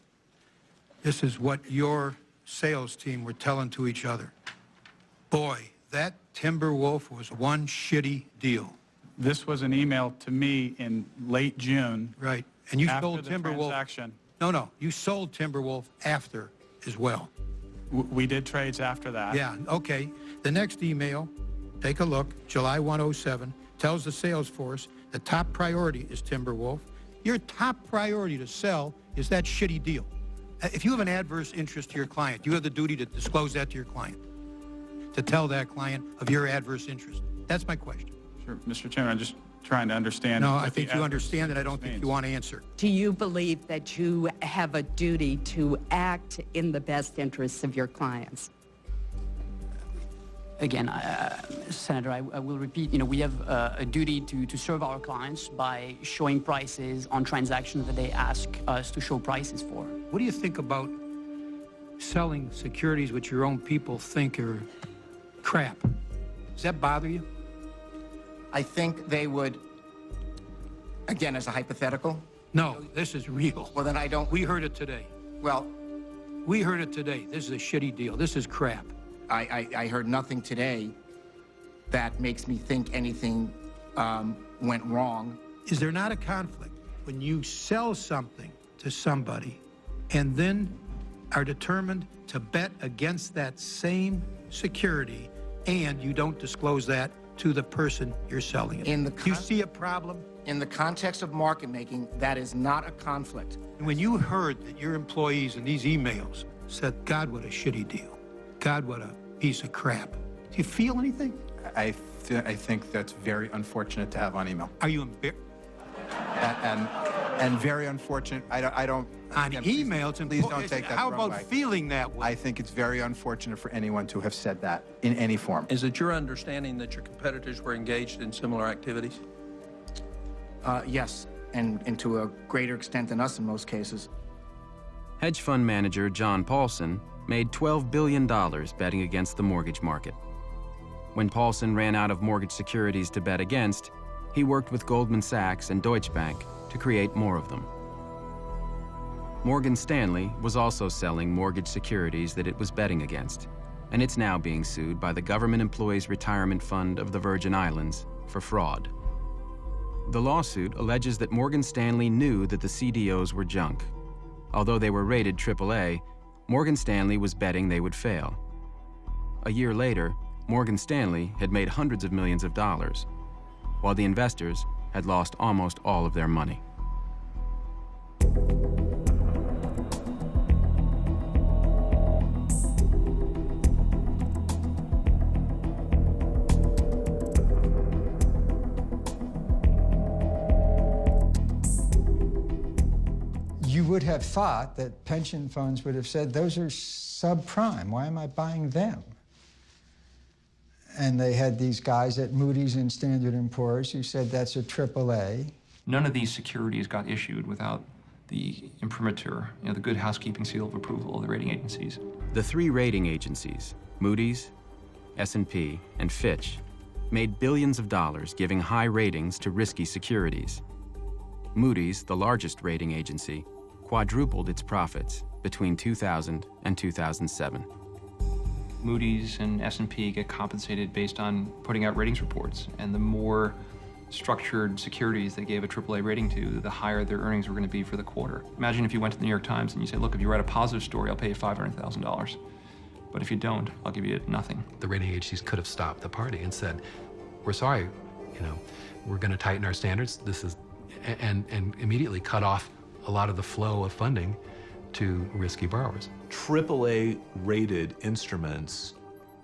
this is what your sales team were telling to each other. Boy, that Timberwolf was one shitty deal. This was an email to me in late June. Right. And you after sold the Timberwolf. transaction. No, you sold Timberwolf after as well. We did trades after that. Yeah, okay. The next email, take a look, July 107, tells the sales force the top priority is Timberwolf. Your top priority to sell is that shitty deal. If you have an adverse interest to your client, you have the duty to disclose that to your client, to tell that client of your adverse interest. That's my question. Sure, Mr. Chairman, I'm just trying to understand. No, I think you understand it. I don't think you want to answer. Do you believe that you have a duty to act in the best interests of your clients? Again, Senator, I will repeat, we have a duty to serve our clients by showing prices on transactions that they ask us to show prices for. What do you think about selling securities which your own people think are crap? Does that bother you? I think they would, again, as a hypothetical. No, this is real. Well, then I don't. We heard it today. Well, we heard it today. This is a shitty deal. This is crap. I heard nothing today that makes me think anything went wrong. Is there not a conflict when you sell something to somebody and then are determined to bet against that same security and you don't disclose that to the person you're selling it? Do you see a problem? In the context of market making, that is not a conflict. When you heard that your employees in these emails said, God, what a shitty deal. God, what a piece of crap. Do you feel anything? I think that's very unfortunate to have on email. Are you embarrassed? And very unfortunate. I don't. On email, please don't take that How the wrong about way. feeling that way? I think it's very unfortunate for anyone to have said that in any form. Is it your understanding that your competitors were engaged in similar activities? Yes, and to a greater extent than us in most cases. Hedge fund manager John Paulson made $12 billion betting against the mortgage market. When Paulson ran out of mortgage securities to bet against, he worked with Goldman Sachs and Deutsche Bank to create more of them. Morgan Stanley was also selling mortgage securities that it was betting against, and it's now being sued by the Government Employees Retirement Fund of the Virgin Islands for fraud. The lawsuit alleges that Morgan Stanley knew that the CDOs were junk. Although they were rated AAA, Morgan Stanley was betting they would fail. A year later, Morgan Stanley had made hundreds of millions of dollars, while the investors had lost almost all of their money. You would have thought that pension funds would have said, those are subprime. Why am I buying them? And they had these guys at Moody's and Standard & Poor's who said that's a AAA. None of these securities got issued without the imprimatur, the good housekeeping seal of approval of the rating agencies. The three rating agencies, Moody's, S&P, and Fitch, made billions of dollars giving high ratings to risky securities. Moody's, the largest rating agency, quadrupled its profits between 2000 and 2007. Moody's and S&P get compensated based on putting out ratings reports, and the more structured securities they gave a AAA rating to, the higher their earnings were going to be for the quarter. Imagine if you went to the New York Times and you say, look, if you write a positive story, I'll pay you $500,000. But if you don't, I'll give you nothing. The rating agencies could have stopped the party and said, we're sorry, we're going to tighten our standards. This is, and immediately cut off a lot of the flow of funding to risky borrowers. AAA-rated instruments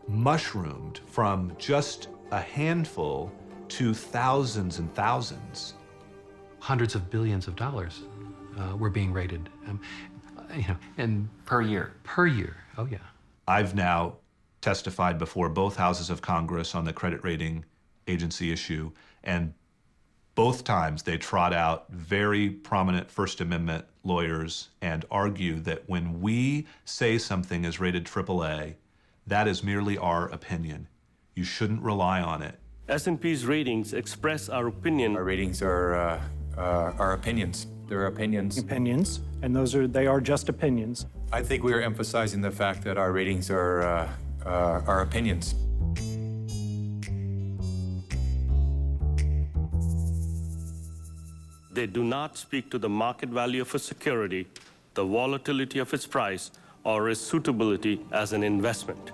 mushroomed from just a handful to thousands and thousands. Hundreds of billions of dollars were being rated, and per year. Per year, oh yeah. I've now testified before both houses of Congress on the credit rating agency issue, and both times they trot out very prominent First Amendment lawyers and argue that when we say something is rated AAA, that is merely our opinion. You shouldn't rely on it. S&P's ratings express our opinion. Our ratings are our opinions. They're opinions. Opinions, and they are just opinions. I think we are emphasizing the fact that our ratings are our opinions. They do not speak to the market value of a security, the volatility of its price, or its suitability as an investment.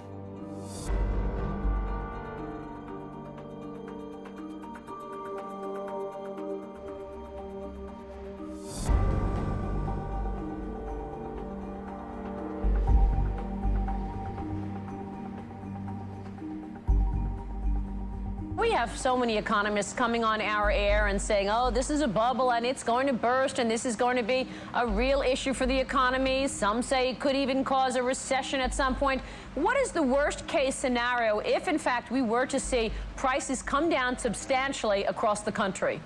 We have so many economists coming on our air and saying, oh, this is a bubble and it's going to burst and this is going to be a real issue for the economy. Some say it could even cause a recession at some point. What is the worst case scenario if, in fact, we were to see prices come down substantially across the country?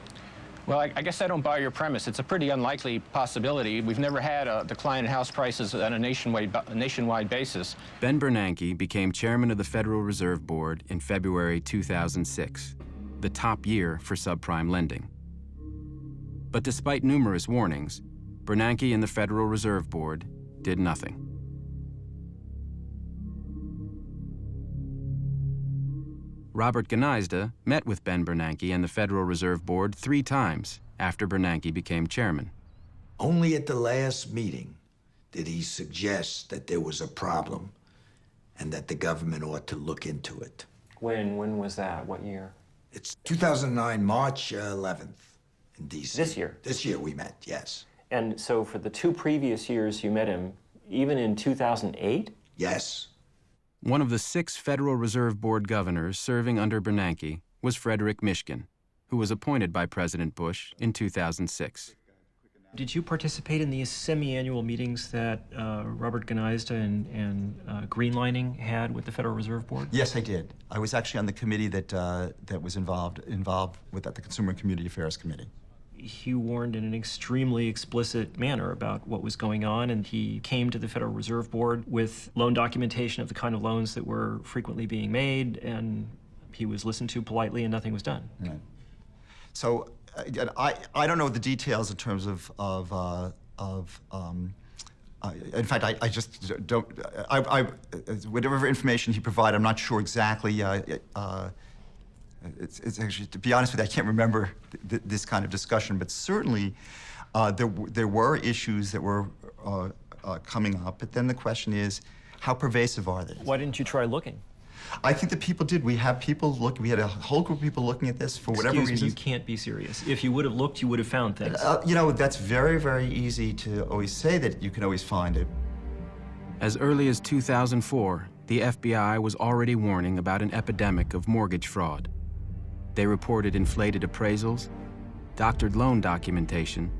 Well, I guess I don't buy your premise. It's a pretty unlikely possibility. We've never had a decline in house prices on a nationwide basis. Ben Bernanke became chairman of the Federal Reserve Board in February 2006, the top year for subprime lending. But despite numerous warnings, Bernanke and the Federal Reserve Board did nothing. Robert Gneizda met with Ben Bernanke and the Federal Reserve Board 3 times after Bernanke became chairman. Only at the last meeting did he suggest that there was a problem and that the government ought to look into it. When was that? What year? It's 2009, March 11th in D.C. This year? This year we met, yes. And so for the 2 previous years you met him, even in 2008? Yes. One of the 6 Federal Reserve Board governors serving under Bernanke was Frederick Mishkin, who was appointed by President Bush in 2006. Did you participate in these semi-annual meetings that Robert Gneizda and Greenlining had with the Federal Reserve Board? Yes, I did. I was actually on the committee that was involved with that, the Consumer and Community Affairs Committee. He warned in an extremely explicit manner about what was going on, and he came to the Federal Reserve Board with loan documentation of the kind of loans that were frequently being made, and he was listened to politely and nothing was done. Right. So, again, I don't know the details in terms of in fact, I just don't, whatever information he provided, I'm not sure exactly, it's actually, to be honest with you, I can't remember this kind of discussion, but certainly there were issues that were coming up, but then the question is, how pervasive are they? Why didn't you try looking? I think that people did. We have people look. We had a whole group of people looking at this for whatever reason. You can't be serious. If you would have looked, you would have found things. That's very, very easy to always say that you can always find it. As early as 2004, the FBI was already warning about an epidemic of mortgage fraud. They reported inflated appraisals, doctored loan documentation,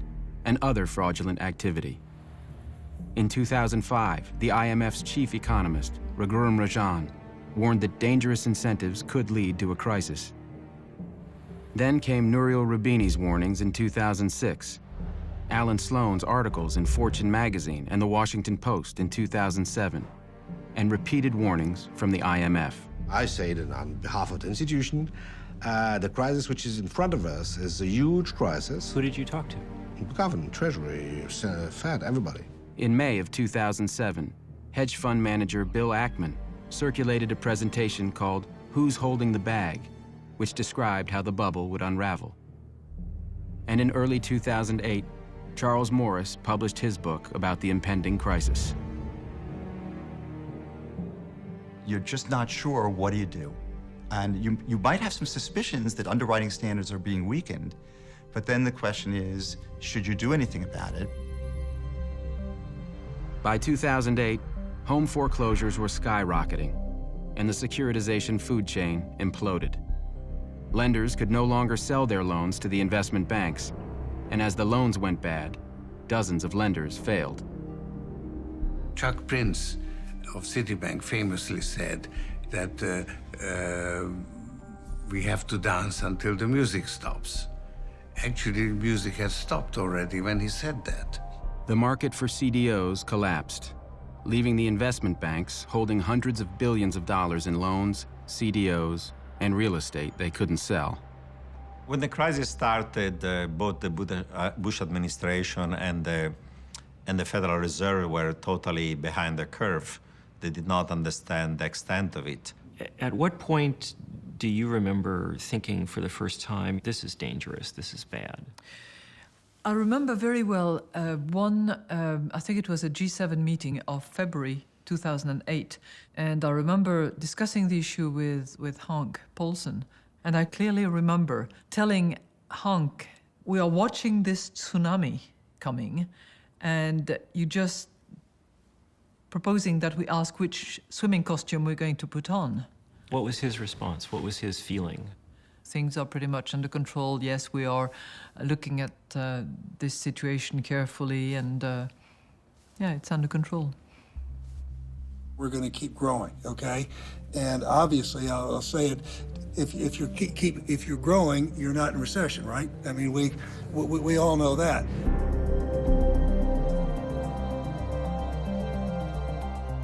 and other fraudulent activity. In 2005, the IMF's chief economist, Raghuram Rajan, warned that dangerous incentives could lead to a crisis. Then came Nouriel Roubini's warnings in 2006, Alan Sloan's articles in Fortune magazine and the Washington Post in 2007, and repeated warnings from the IMF. I say that on behalf of the institution, the crisis which is in front of us is a huge crisis. Who did you talk to? The government, Treasury, Fed, everybody. In May of 2007, hedge fund manager Bill Ackman circulated a presentation called Who's Holding the Bag, which described how the bubble would unravel. And in early 2008, Charles Morris published his book about the impending crisis. You're just not sure, what do? And you might have some suspicions that underwriting standards are being weakened, but then the question is, should you do anything about it? By 2008, home foreclosures were skyrocketing, and the securitization food chain imploded. Lenders could no longer sell their loans to the investment banks, and as the loans went bad, dozens of lenders failed. Chuck Prince of Citibank famously said that we have to dance until the music stops. Actually, the music had stopped already when he said that. The market for CDOs collapsed, leaving the investment banks holding hundreds of billions of dollars in loans, CDOs, and real estate they couldn't sell. When the crisis started, both the Bush administration and the Federal Reserve were totally behind the curve. They did not understand the extent of it. At what point do you remember thinking for the first time, this is dangerous, this is bad? I remember very well I think it was a G7 meeting of February 2008, and I remember discussing the issue with Hank Paulson, and I clearly remember telling Hank, we are watching this tsunami coming, and you just proposing that we ask which swimming costume we're going to put on. What was his response? What was his feeling? Things are pretty much under control. Yes, we are looking at this situation carefully, and yeah, it's under control. We're going to keep growing, okay? And obviously, I'll say it: if you're growing, you're not in recession, right? I mean, we all know that.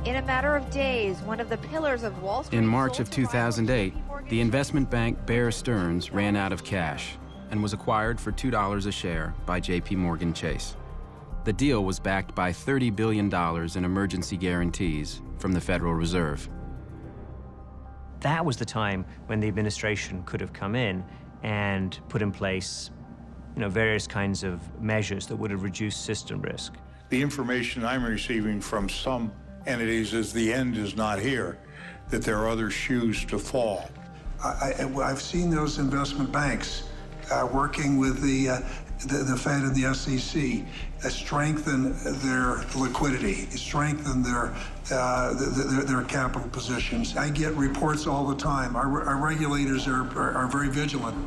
In a matter of days, one of the pillars of Wall Street... In March of 2008, the investment bank Bear Stearns ran out of cash and was acquired for $2 a share by JP Morgan Chase. The deal was backed by $30 billion in emergency guarantees from the Federal Reserve. That was the time when the administration could have come in and put in place, various kinds of measures that would have reduced system risk. The information I'm receiving from some entities is the end is not here, that there are other shoes to fall. I've seen those investment banks working with the Fed and the SEC strengthen their liquidity, strengthen their capital positions. I get reports all the time. Our regulators are very vigilant.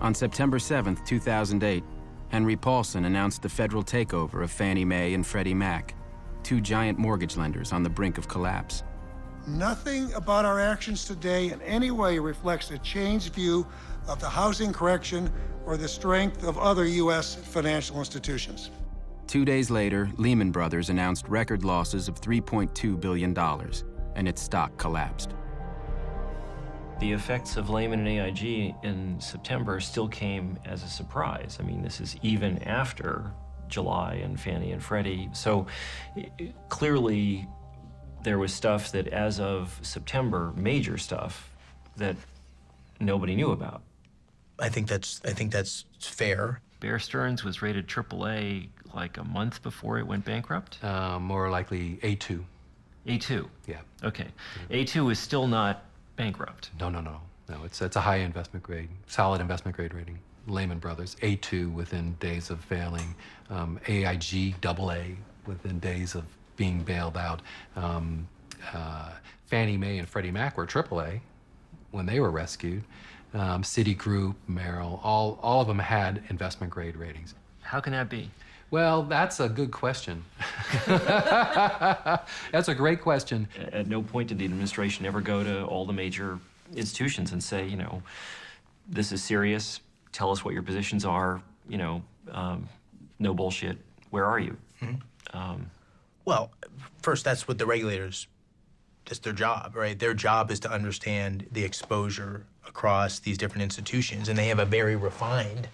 On September 7th, 2008, Henry Paulson announced the federal takeover of Fannie Mae and Freddie Mac, two giant mortgage lenders on the brink of collapse. Nothing about our actions today in any way reflects a changed view of the housing correction or the strength of other U.S. financial institutions. 2 days later, Lehman Brothers announced record losses of $3.2 billion, and its stock collapsed. The effects of Lehman and AIG in September still came as a surprise. I mean, this is even after July and Fannie and Freddie. So clearly there was stuff that as of September, major stuff, that nobody knew about. I think that's fair. Bear Stearns was rated AAA like a month before it went bankrupt? More likely A2. A2? Yeah. Okay. A2 is still not bankrupt. No, it's a high investment grade, solid investment grade rating. Lehman Brothers, A2 within days of failing, AIG, AA within days of being bailed out. Fannie Mae and Freddie Mac were AAA when they were rescued. Citigroup, Merrill, all of them had investment grade ratings. How can that be? Well, that's a good question. That's a great question. At no point did the administration ever go to all the major institutions and say, this is serious. Tell us what your positions are, no bullshit. Where are you? Mm-hmm. Well, first, that's what the regulators, that's their job, right? Their job is to understand the exposure across these different institutions, and they have a very refined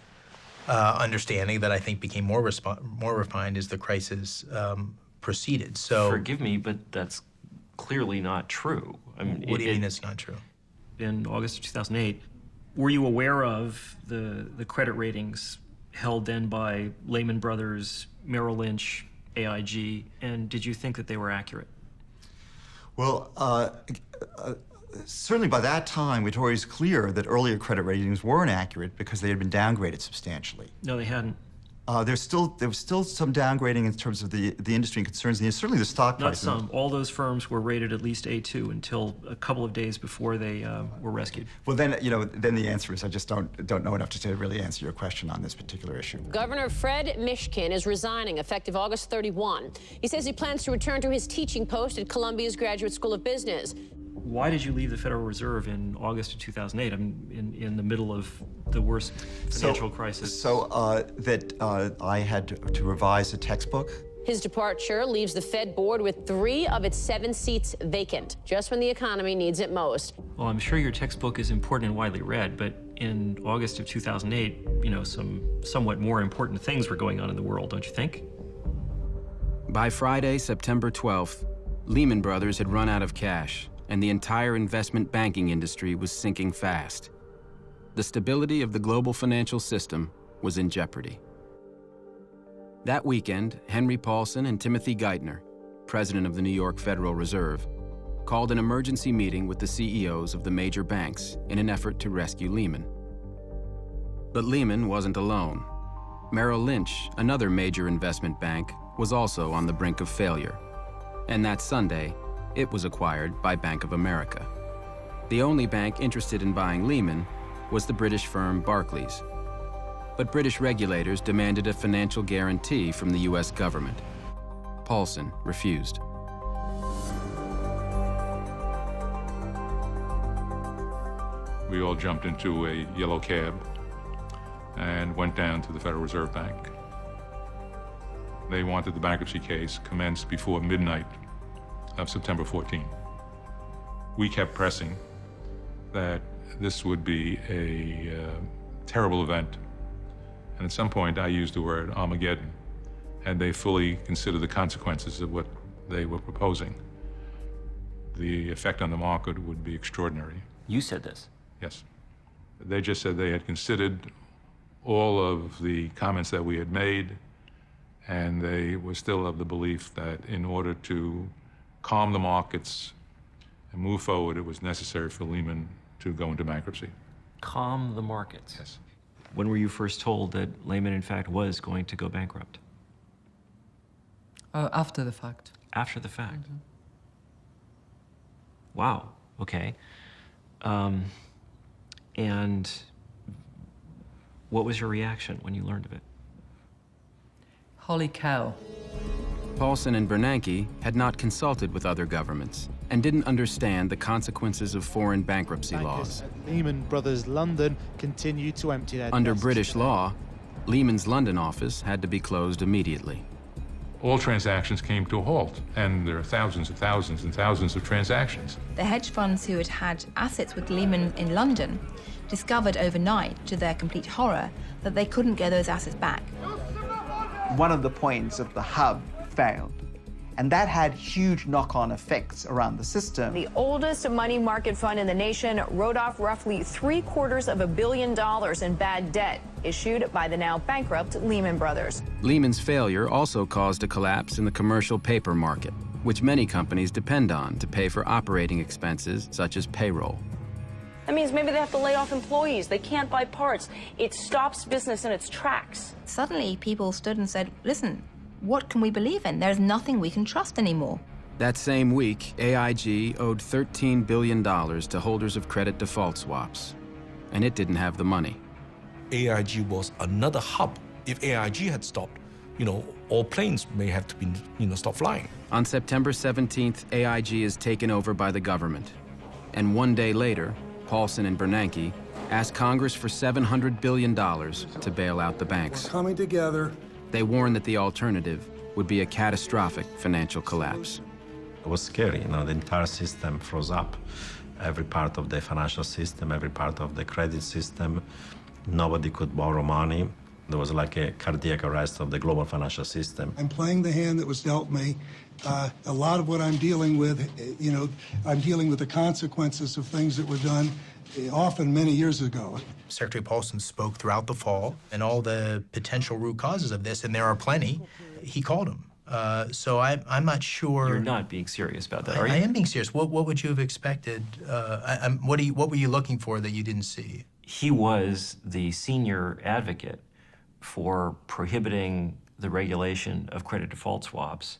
understanding that I think became more refined as the crisis proceeded. So, forgive me, but that's clearly not true. I mean, What do you mean it's not true? In August of 2008, were you aware of the credit ratings held then by Lehman Brothers, Merrill Lynch, AIG, and did you think that they were accurate? Well, certainly by that time, it was always clear that earlier credit ratings weren't accurate because they had been downgraded substantially. No, they hadn't. There was still some downgrading in terms of the industry and concerns, and certainly the stock price. Not some. All those firms were rated at least A2 until a couple of days before they were rescued. Well, then, then the answer is I just don't know enough to really answer your question on this particular issue. Governor Fred Mishkin is resigning effective August 31. He says he plans to return to his teaching post at Columbia's Graduate School of Business. Why did you leave the Federal Reserve in August of 2008? I mean, in the middle of the worst financial crisis. I had to revise a textbook. His departure leaves the Fed board with 3 of its 7 seats vacant, just when the economy needs it most. Well, I'm sure your textbook is important and widely read, but in August of 2008, some somewhat more important things were going on in the world, don't you think? By Friday, September 12th, Lehman Brothers had run out of cash, and the entire investment banking industry was sinking fast. The stability of the global financial system was in jeopardy. That weekend, Henry Paulson and Timothy Geithner, president of the New York Federal Reserve, called an emergency meeting with the CEOs of the major banks in an effort to rescue Lehman. But Lehman wasn't alone. Merrill Lynch, another major investment bank, was also on the brink of failure. And that Sunday, it was acquired by Bank of America. The only bank interested in buying Lehman was the British firm Barclays. But British regulators demanded a financial guarantee from the US government. Paulson refused. We all jumped into a yellow cab and went down to the Federal Reserve Bank. They wanted the bankruptcy case commenced before midnight of September 14. We kept pressing that this would be a terrible event. And at some point, I used the word Armageddon, and they fully considered the consequences of what they were proposing. The effect on the market would be extraordinary. You said this? Yes. They just said they had considered all of the comments that we had made, and they were still of the belief that in order to calm the markets and move forward, it was necessary for Lehman to go into bankruptcy. Calm the markets? Yes. When were you first told that Lehman, in fact, was going to go bankrupt? After the fact. After the fact? Mm-hmm. Wow, okay. And what was your reaction when you learned of it? Holy cow. Paulson and Bernanke had not consulted with other governments and didn't understand the consequences of foreign bankruptcy laws. Lehman Brothers London continued to empty their Under desks. British law, Lehman's London office had to be closed immediately. All transactions came to a halt, and there are thousands and thousands and thousands of transactions. The hedge funds who had had assets with Lehman in London discovered overnight, to their complete horror, that they couldn't get those assets back. One of the points of the hub failed, and that had huge knock-on effects around the system. The oldest money market fund in the nation wrote off roughly $750 million in bad debt issued by the now bankrupt Lehman Brothers. Lehman's failure also caused a collapse in the commercial paper market, which many companies depend on to pay for operating expenses such as payroll. That means maybe they have to lay off employees. They can't buy parts. It stops business in its tracks. Suddenly, people stood and said, listen, what can we believe in? There's nothing we can trust anymore. That same week, AIG owed $13 billion to holders of credit default swaps, and it didn't have the money. AIG was another hub. If AIG had stopped, all planes may have to be, stop flying. On September 17th, AIG is taken over by the government. And one day later, Paulson and Bernanke asked Congress for $700 billion to bail out the banks. We're coming together. They warned that the alternative would be a catastrophic financial collapse. It was scary, the entire system froze up. Every part of the financial system, every part of the credit system. Nobody could borrow money. There was like a cardiac arrest of the global financial system. I'm playing the hand that was dealt me. A lot of what I'm dealing with, I'm dealing with the consequences of things that were done often many years ago. Secretary Paulson spoke throughout the fall and all the potential root causes of this, and there are plenty. He called them. So I'm not sure. You're not being serious about that, are you? I am being serious. What would you have expected? What were you looking for that you didn't see? He was the senior advocate for prohibiting the regulation of credit default swaps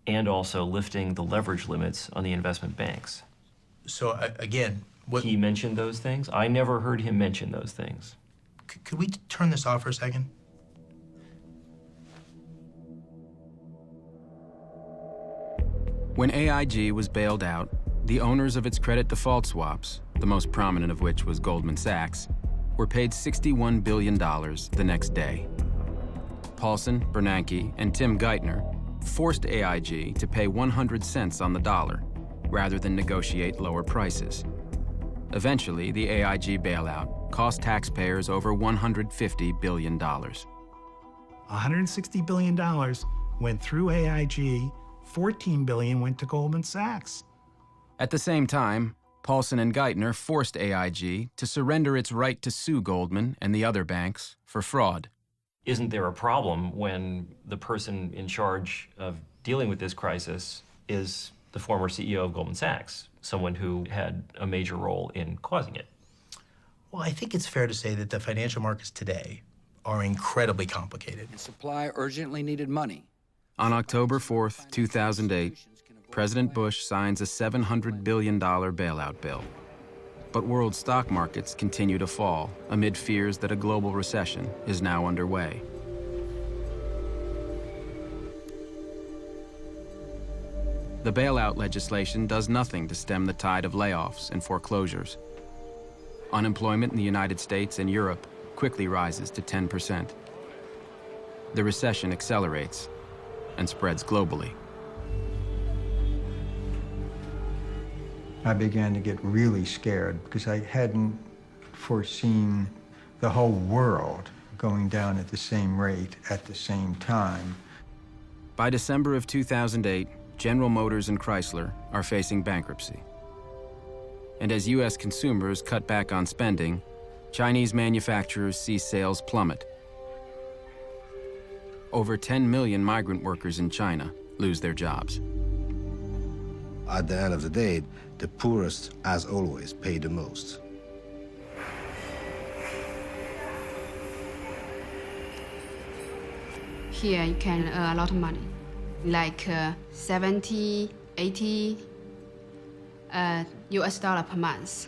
and also lifting the leverage limits on the investment banks. So again, what... He mentioned those things? I never heard him mention those things. Could we turn this off for a second? When AIG was bailed out, the owners of its credit default swaps, the most prominent of which was Goldman Sachs, were paid $61 billion the next day. Paulson, Bernanke, and Tim Geithner forced AIG to pay 100 cents on the dollar rather than negotiate lower prices. Eventually, the AIG bailout cost taxpayers over $150 billion. $160 billion went through AIG, $14 billion went to Goldman Sachs. At the same time, Paulson and Geithner forced AIG to surrender its right to sue Goldman and the other banks for fraud. Isn't there a problem when the person in charge of dealing with this crisis is the former CEO of Goldman Sachs, someone who had a major role in causing it? Well, I think it's fair to say that the financial markets today are incredibly complicated. Supply urgently needed money. On October 4th, 2008, President Bush signs a $700 billion bailout bill. But world stock markets continue to fall amid fears that a global recession is now underway. The bailout legislation does nothing to stem the tide of layoffs and foreclosures. Unemployment in the United States and Europe quickly rises to 10%. The recession accelerates and spreads globally. I began to get really scared because I hadn't foreseen the whole world going down at the same rate at the same time. By December of 2008, General Motors and Chrysler are facing bankruptcy. And as U.S. consumers cut back on spending, Chinese manufacturers see sales plummet. Over 10 million migrant workers in China lose their jobs. At the end of the day, the poorest, as always, pay the most. Here you can earn a lot of money, like 70, 80 US dollar per month.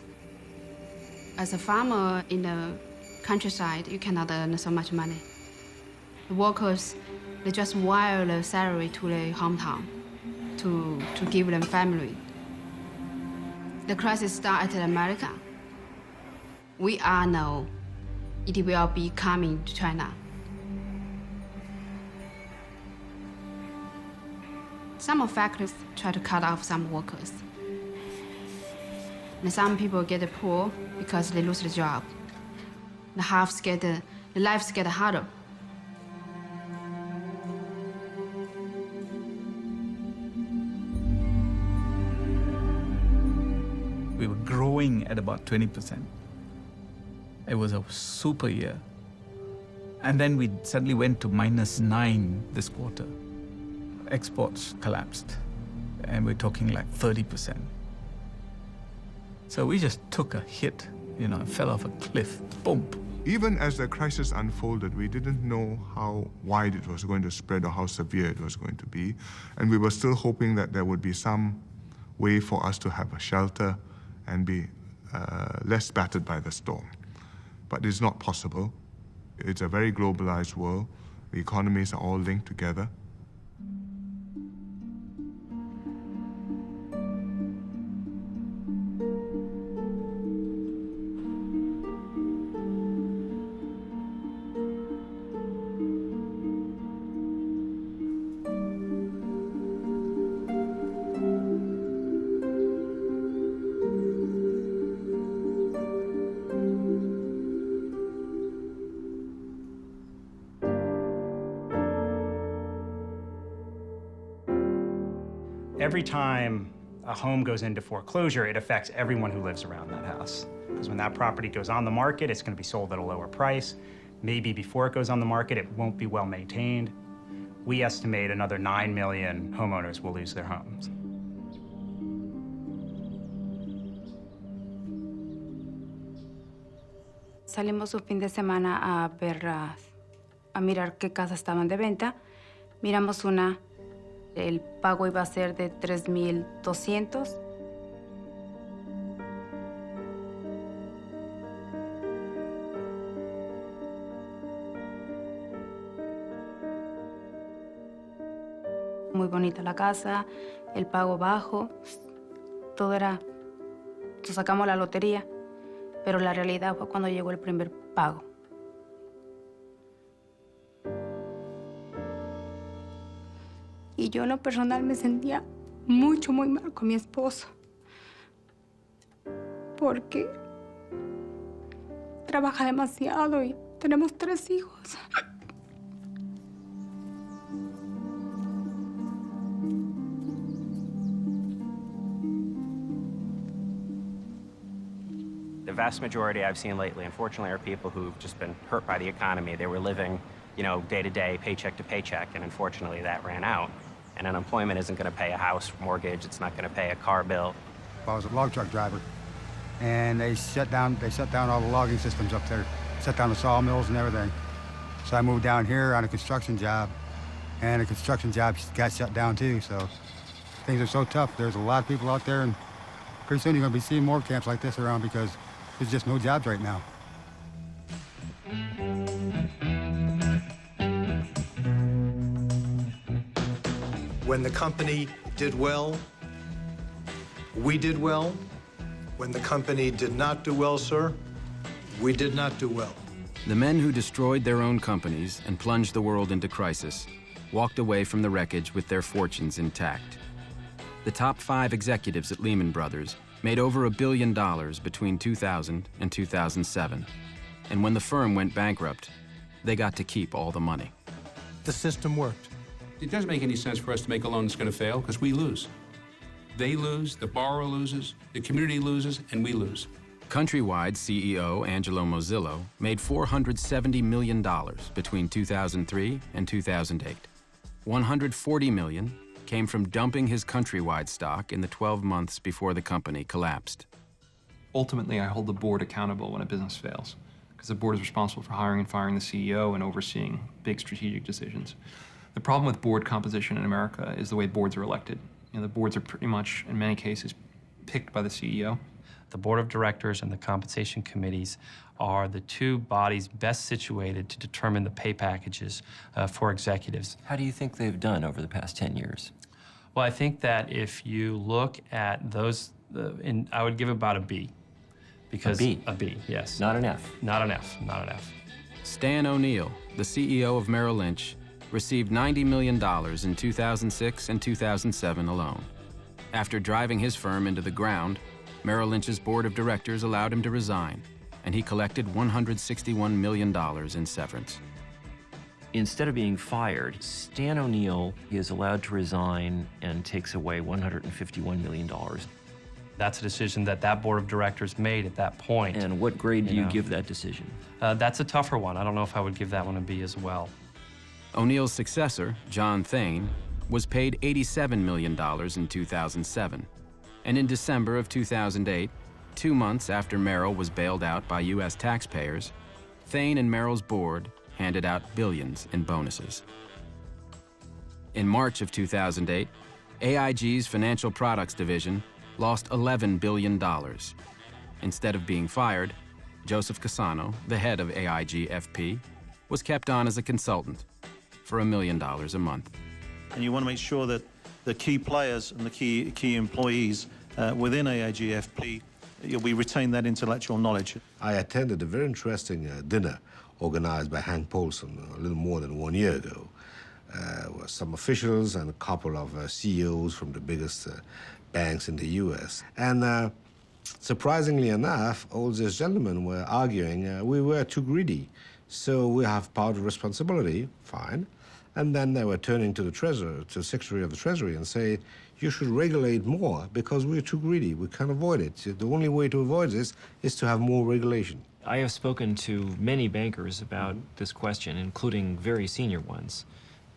As a farmer in the countryside, you cannot earn so much money. The workers, they just wire the salary to the hometown to give them family. The crisis started in America. We all know it will be coming to China. Some factories try to cut off some workers. And some people get poor because they lose the job. The lives get harder. We were growing at about 20%. It was a super year. And then we suddenly went to -9 this quarter. Exports collapsed, and we're talking like 30%. So we just took a hit, fell off a cliff, boom. Even as the crisis unfolded, we didn't know how wide it was going to spread or how severe it was going to be. And we were still hoping that there would be some way for us to have a shelter and be less battered by the storm. But it's not possible. It's a very globalized world. The economies are all linked together. Every time a home goes into foreclosure, it affects everyone who lives around that house. Because when that property goes on the market, it's going to be sold at a lower price. Maybe before it goes on the market, it won't be well maintained. We estimate another 9 million homeowners will lose their homes. Salimos un fin de semana a ver, a mirar qué casas estaban de venta. Miramos una, el pago iba a ser de $3,200. Muy bonita la casa, el pago bajo, todo era, sacamos la lotería, pero la realidad fue cuando llegó el primer pago. Y yo en lo personal me sentía muy mal con mi esposo, porque trabaja demasiado y tenemos 3 hijos. The vast majority I've seen lately, unfortunately, are people who've just been hurt by the economy. They were living, you know, day to day, paycheck to paycheck, and unfortunately that ran out. And unemployment isn't going to pay a house mortgage. It's not going to pay a car bill. I was a log truck driver, and they shut down all the logging systems up there, shut down the sawmills and everything. So I moved down here on a construction job, and the construction job got shut down too. So things are so tough. There's a lot of people out there, and pretty soon you're going to be seeing more camps like this around because there's just no jobs right now. When the company did well, we did well. When the company did not do well, sir, we did not do well. The men who destroyed their own companies and plunged the world into crisis walked away from the wreckage with their fortunes intact. The top 5 executives at Lehman Brothers made over $1 billion between 2000 and 2007. And when the firm went bankrupt, they got to keep all the money. The system worked. It doesn't make any sense for us to make a loan that's going to fail because we lose. They lose, the borrower loses, the community loses, and we lose. Countrywide CEO Angelo Mozillo made $470 million between 2003 and 2008. $140 million came from dumping his Countrywide stock in the 12 months before the company collapsed. Ultimately, I hold the board accountable when a business fails, because the board is responsible for hiring and firing the CEO and overseeing big strategic decisions. The problem with board composition in America is the way boards are elected. You know, the boards are pretty much, in many cases, picked by the CEO. The board of directors and the compensation committees are the 2 bodies best situated to determine the pay packages for executives. How do you think they've done over the past 10 years? Well, I think that if you look at those, I would give about a B. Because A B? A B, yes. Not an F? Not an F, not an F. Stan O'Neill, the CEO of Merrill Lynch, received $90 million in 2006 and 2007 alone. After driving his firm into the ground, Merrill Lynch's board of directors allowed him to resign, and he collected $161 million in severance. Instead of being fired, Stan O'Neill is allowed to resign and takes away $151 million. That's a decision that that board of directors made at that point. And what grade do you give that decision? That's a tougher one. I don't know if I would give that one a B as well. O'Neill's successor, John Thain, was paid $87 million in 2007. And in December of 2008, 2 months after Merrill was bailed out by U.S. taxpayers, Thain and Merrill's board handed out billions in bonuses. In March of 2008, AIG's Financial Products Division lost $11 billion. Instead of being fired, Joseph Cassano, the head of AIG FP, was kept on as a consultant for $1 million a month. And you want to make sure that the key players and the key employees within AIG FP, we retain that intellectual knowledge. I attended a very interesting dinner organized by Hank Paulson a little more than 1 year ago. Some officials and a couple of CEOs from the biggest banks in the U.S. And surprisingly enough, all these gentlemen were arguing we were too greedy So we have part of responsibility, fine. And then they were turning to the Treasurer, to the Secretary of the Treasury, and say, you should regulate more because we're too greedy. We can't avoid it. The only way to avoid this is to have more regulation. I have spoken to many bankers about this question, including very senior ones.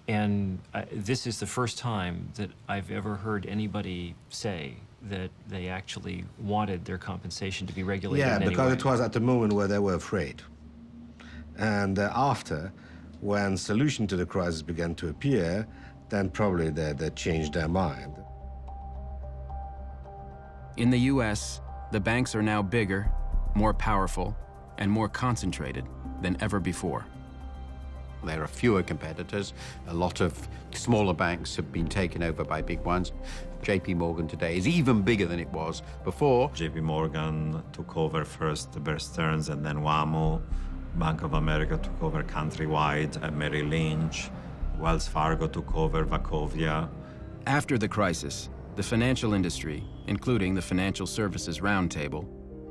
And this is the first time that I've ever heard anybody say that they actually wanted their compensation to be regulated in any way. Yeah, because it was at the moment where they were afraid. And after, when solution to the crisis began to appear, then probably they changed their mind. In the U.S., the banks are now bigger, more powerful, and more concentrated than ever before. There are fewer competitors. A lot of smaller banks have been taken over by big ones. JP Morgan today is even bigger than it was before. JP Morgan took over first Bear Stearns and then WaMu. Bank of America took over Countrywide and Merrill Lynch. Wells Fargo took over Wachovia. After the crisis, the financial industry, including the Financial Services Roundtable,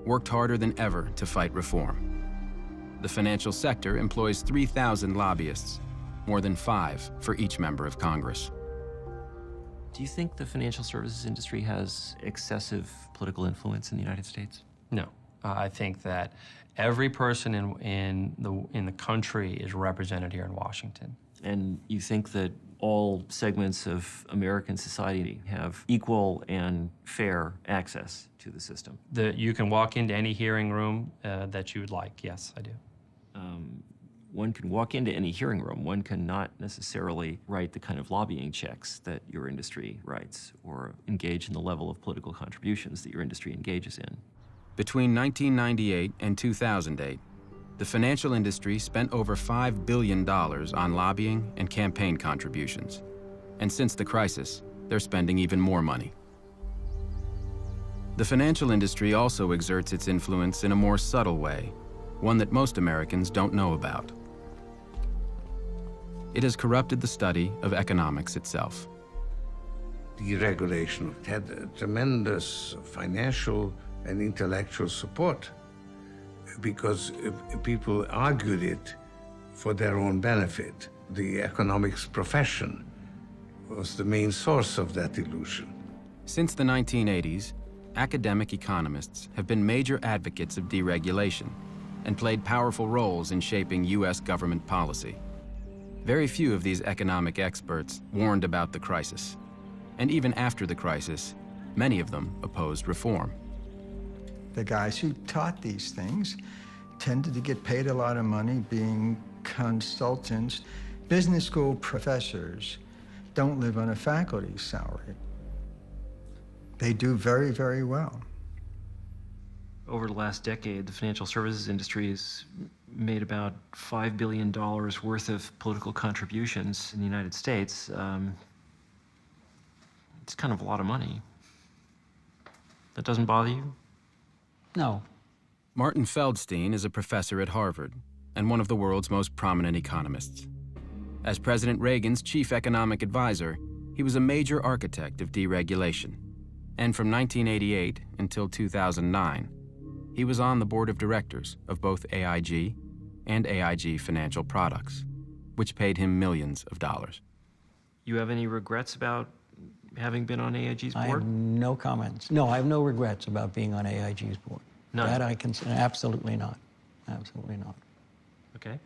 worked harder than ever to fight reform. The financial sector employs 3,000 lobbyists, more than 5 for each member of Congress. Do you think the financial services industry has excessive political influence in the United States? No. I think that every person in the country is represented here in Washington. And you think that all segments of American society have equal and fair access to the system? You can walk into any hearing room that you would like. Yes, I do. One can walk into any hearing room. One cannot necessarily write the kind of lobbying checks that your industry writes or engage in the level of political contributions that your industry engages in. Between 1998 and 2008, the financial industry spent over $5 billion on lobbying and campaign contributions. And since the crisis, they're spending even more money. The financial industry also exerts its influence in a more subtle way, one that most Americans don't know about. It has corrupted the study of economics itself. Deregulation had tremendous financial and intellectual support because people argued it for their own benefit. The economics profession was the main source of that illusion. Since the 1980s, academic economists have been major advocates of deregulation and played powerful roles in shaping U.S. government policy. Very few of these economic experts warned about the crisis. And even after the crisis, many of them opposed reform. The guys who taught these things tended to get paid a lot of money being consultants. Business school professors don't live on a faculty salary. They do very, very well. Over the last decade, the financial services industry has made about $5 billion worth of political contributions in the United States. It's kind of a lot of money. That doesn't bother you? No. Martin Feldstein is a professor at Harvard and one of the world's most prominent economists. As President Reagan's chief economic advisor, he was a major architect of deregulation. And from 1988 until 2009, he was on the board of directors of both AIG and AIG Financial Products, which paid him millions of dollars. You have any regrets about having been on AIG's board? I have no comments. No, I have no regrets about being on AIG's board. None? That I can say, absolutely not. Absolutely not. Okay.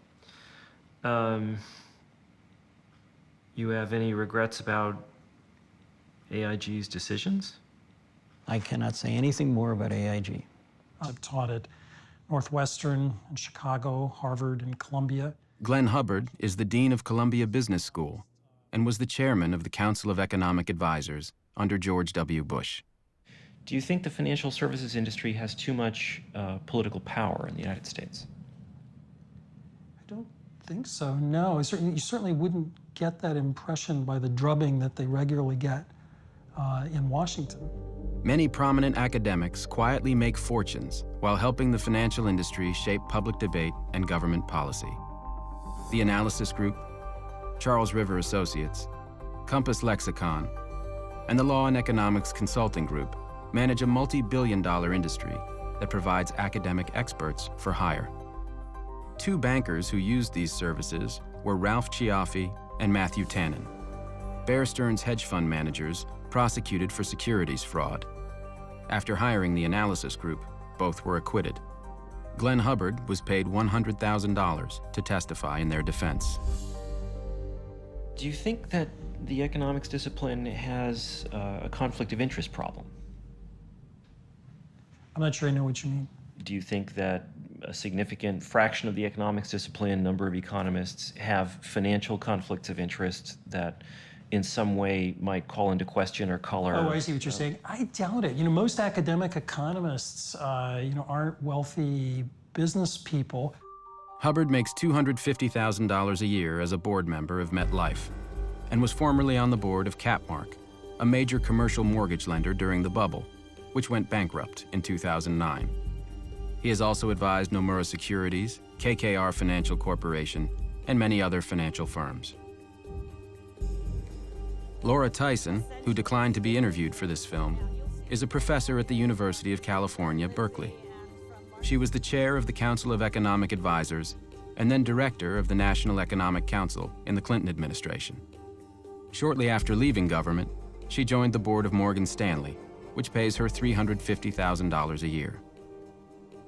You have any regrets about AIG's decisions? I cannot say anything more about AIG. I've taught at Northwestern and Chicago, Harvard, and Columbia. Glenn Hubbard is the dean of Columbia Business School and was the chairman of the Council of Economic Advisors under George W. Bush. Do you think the financial services industry has too much political power in the United States? I don't think so, no. You certainly wouldn't get that impression by the drubbing that they regularly get in Washington. Many prominent academics quietly make fortunes while helping the financial industry shape public debate and government policy. The Analysis Group, Charles River Associates, Compass Lexicon, and the Law and Economics Consulting Group manage a multi-billion-dollar industry that provides academic experts for hire. Two bankers who used these services were Ralph Ciaffi and Matthew Tannen, Bear Stearns hedge fund managers prosecuted for securities fraud. After hiring the analysis group, both were acquitted. Glenn Hubbard was paid $100,000 to testify in their defense. Do you think that the economics discipline has a conflict of interest problem? I'm not sure I know what you mean. Do you think that a significant fraction of the economics discipline, number of economists, have financial conflicts of interest that in some way might call into question or color? Oh, I see what you're saying. I doubt it. Most academic economists, aren't wealthy business people. Hubbard makes $250,000 a year as a board member of MetLife and was formerly on the board of Capmark, a major commercial mortgage lender during the bubble, which went bankrupt in 2009. He has also advised Nomura Securities, KKR Financial Corporation, and many other financial firms. Laura Tyson, who declined to be interviewed for this film, is a professor at the University of California, Berkeley. She was the chair of the Council of Economic Advisors and then director of the National Economic Council in the Clinton administration. Shortly after leaving government, she joined the board of Morgan Stanley, which pays her $350,000 a year.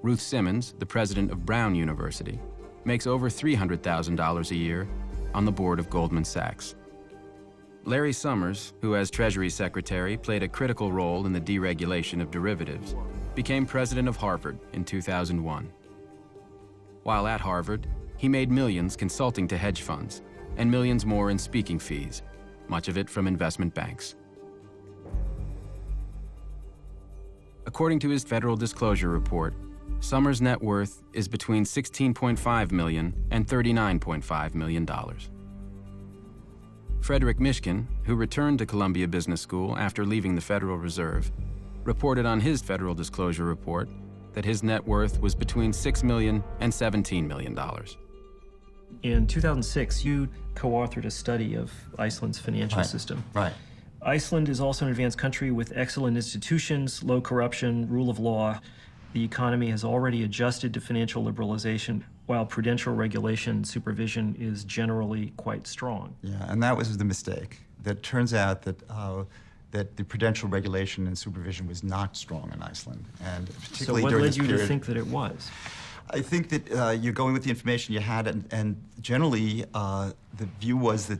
Ruth Simmons, the president of Brown University, makes over $300,000 a year on the board of Goldman Sachs. Larry Summers, who as Treasury Secretary played a critical role in the deregulation of derivatives, became president of Harvard in 2001. While at Harvard, he made millions consulting to hedge funds and millions more in speaking fees, much of it from investment banks. According to his federal disclosure report, Summers' net worth is between $16.5 million and $39.5 million. Frederick Mishkin, who returned to Columbia Business School after leaving the Federal Reserve, reported on his federal disclosure report that his net worth was between $6 million and $17 million. In 2006, you co-authored a study of Iceland's financial system. Right. Iceland is also an advanced country with excellent institutions, low corruption, rule of law. The economy has already adjusted to financial liberalization, while prudential regulation supervision is generally quite strong. Yeah, and that was the mistake. That turns out that that the prudential regulation and supervision was not strong in Iceland, and particularly so during what this led you period, to think that it was? I think that you're going with the information you had, and generally the view was that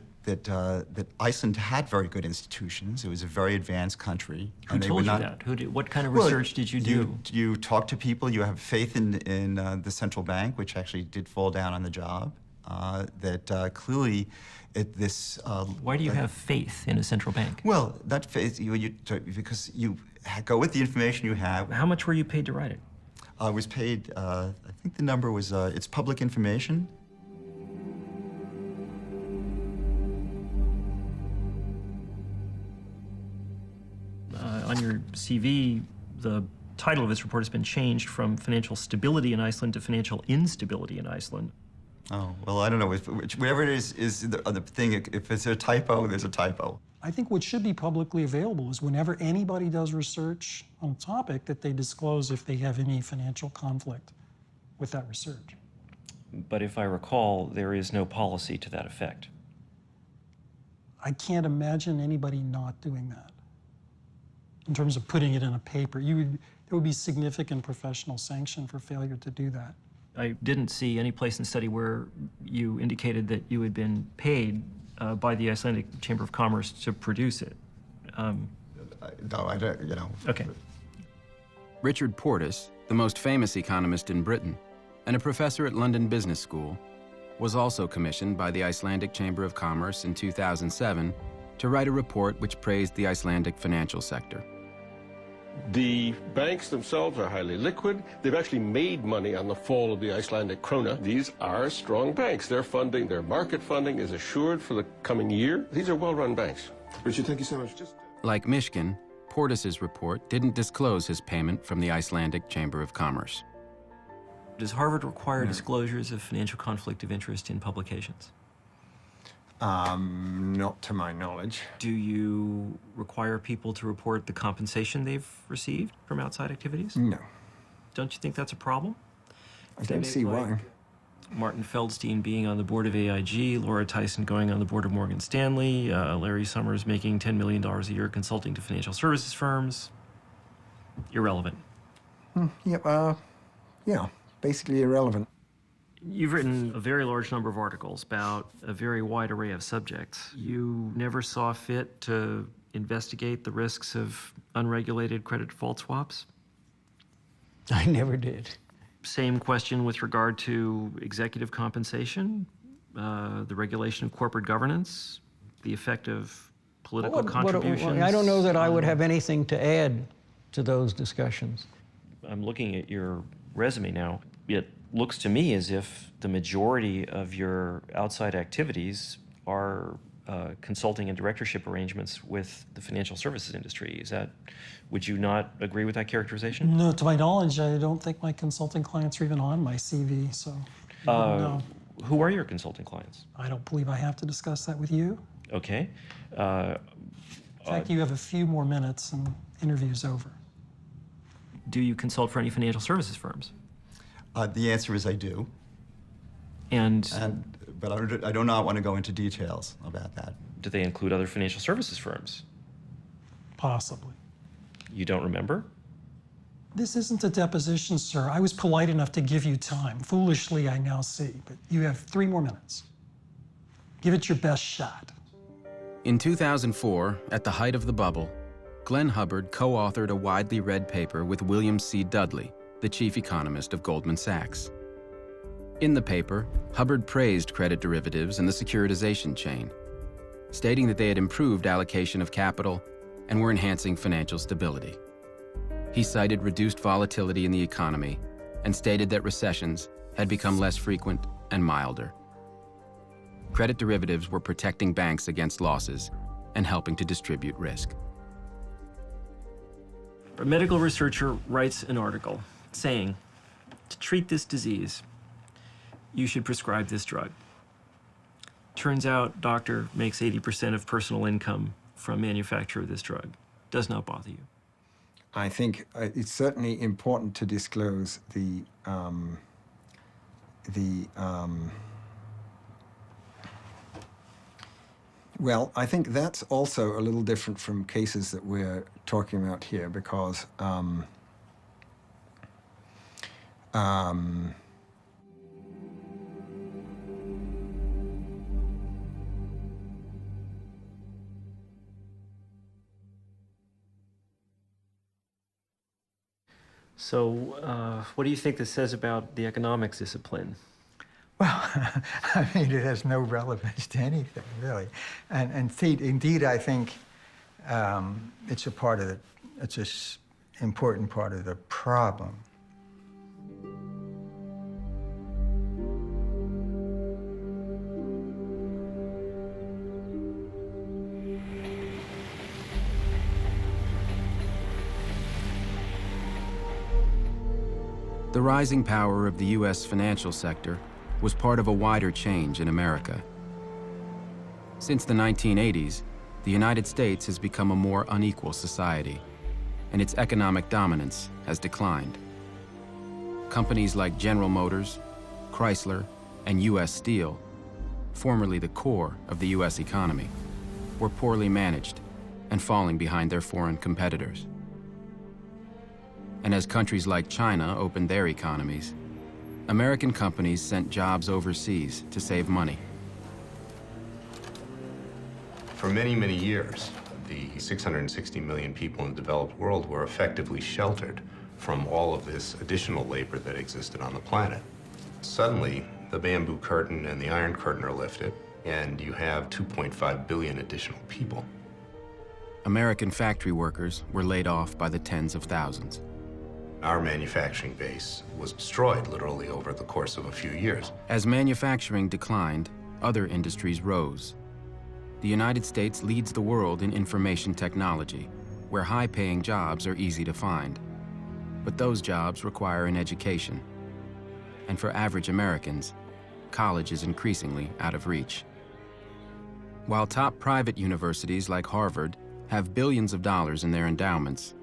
Iceland had very good institutions. It was a very advanced country. Who told you that? What kind of research did you do? You talk to people. You have faith in the central bank, which actually did fall down on the job. That clearly, this. Why do you have faith in a central bank? Well, that faith because you go with the information you have. How much were you paid to write it? I was paid. I think the number was. It's public information. On your CV, the title of this report has been changed from Financial Stability in Iceland to Financial Instability in Iceland. Oh, well, I don't know. Whatever it is the thing. If it's a typo, there's a typo. I think what should be publicly available is whenever anybody does research on a topic that they disclose if they have any financial conflict with that research. But if I recall, there is no policy to that effect. I can't imagine anybody not doing that. In terms of putting it in a paper, there would be significant professional sanction for failure to do that. I didn't see any place in the study where you indicated that you had been paid by the Icelandic Chamber of Commerce to produce it. No, I don't, Okay. Richard Portis, the most famous economist in Britain and a professor at London Business School, was also commissioned by the Icelandic Chamber of Commerce in 2007 to write a report which praised the Icelandic financial sector. The banks themselves are highly liquid. They've actually made money on the fall of the Icelandic krona. These are strong banks. Their funding, their market funding is assured for the coming year. These are well-run banks. Richard, thank you so much. Like Mishkin, Portis's report didn't disclose his payment from the Icelandic Chamber of Commerce. Does Harvard require disclosures of financial conflict of interest in publications? Not to my knowledge. Do you require people to report the compensation they've received from outside activities? No. Don't you think that's a problem? I don't see why. Martin Feldstein being on the board of AIG, Laura Tyson going on the board of Morgan Stanley, Larry Summers making $10 million a year consulting to financial services firms. Irrelevant. Yeah, basically irrelevant. You've written a very large number of articles about a very wide array of subjects. You never saw fit to investigate the risks of unregulated credit default swaps? I never did. Same question with regard to executive compensation, the regulation of corporate governance, the effect of political contributions. I don't know that I would have anything to add to those discussions. I'm looking at your resume now. It looks to me as if the majority of your outside activities are consulting and directorship arrangements with the financial services industry. Would you not agree with that characterization? No, to my knowledge, I don't think my consulting clients are even on my CV, so no. Who are your consulting clients? I don't believe I have to discuss that with you. Okay. In fact, you have a few more minutes and interview's over. Do you consult for any financial services firms? The answer is I do. But I do not want to go into details about that. Do they include other financial services firms? Possibly. You don't remember? This isn't a deposition, sir. I was polite enough to give you time. Foolishly, I now see, but you have 3 more minutes. Give it your best shot. In 2004, at the height of the bubble, Glenn Hubbard co-authored a widely read paper with William C. Dudley, the chief economist of Goldman Sachs. In the paper, Hubbard praised credit derivatives and the securitization chain, stating that they had improved allocation of capital and were enhancing financial stability. He cited reduced volatility in the economy and stated that recessions had become less frequent and milder. Credit derivatives were protecting banks against losses and helping to distribute risk. A medical researcher writes an article saying, to treat this disease, you should prescribe this drug. Turns out doctor makes 80% of personal income from manufacture of this drug. Does not bother you. I think it's certainly important to disclose well, I think that's also a little different from cases that we're talking about here because So, what do you think this says about the economics discipline? Well, I mean, it has no relevance to anything, really. And indeed, I think it's a part of it's an important part of the problem. The rising power of the U.S. financial sector was part of a wider change in America. Since the 1980s, the United States has become a more unequal society, and its economic dominance has declined. Companies like General Motors, Chrysler, and U.S. Steel, formerly the core of the U.S. economy, were poorly managed and falling behind their foreign competitors. And as countries like China opened their economies, American companies sent jobs overseas to save money. For many, many years, the 660 million people in the developed world were effectively sheltered from all of this additional labor that existed on the planet. Suddenly, the bamboo curtain and the iron curtain are lifted, and you have 2.5 billion additional people. American factory workers were laid off by the tens of thousands. Our manufacturing base was destroyed literally over the course of a few years. As manufacturing declined, other industries rose. The United States leads the world in information technology, where high-paying jobs are easy to find. But those jobs require an education. And for average Americans, college is increasingly out of reach. While top private universities like Harvard have billions of dollars in their endowments,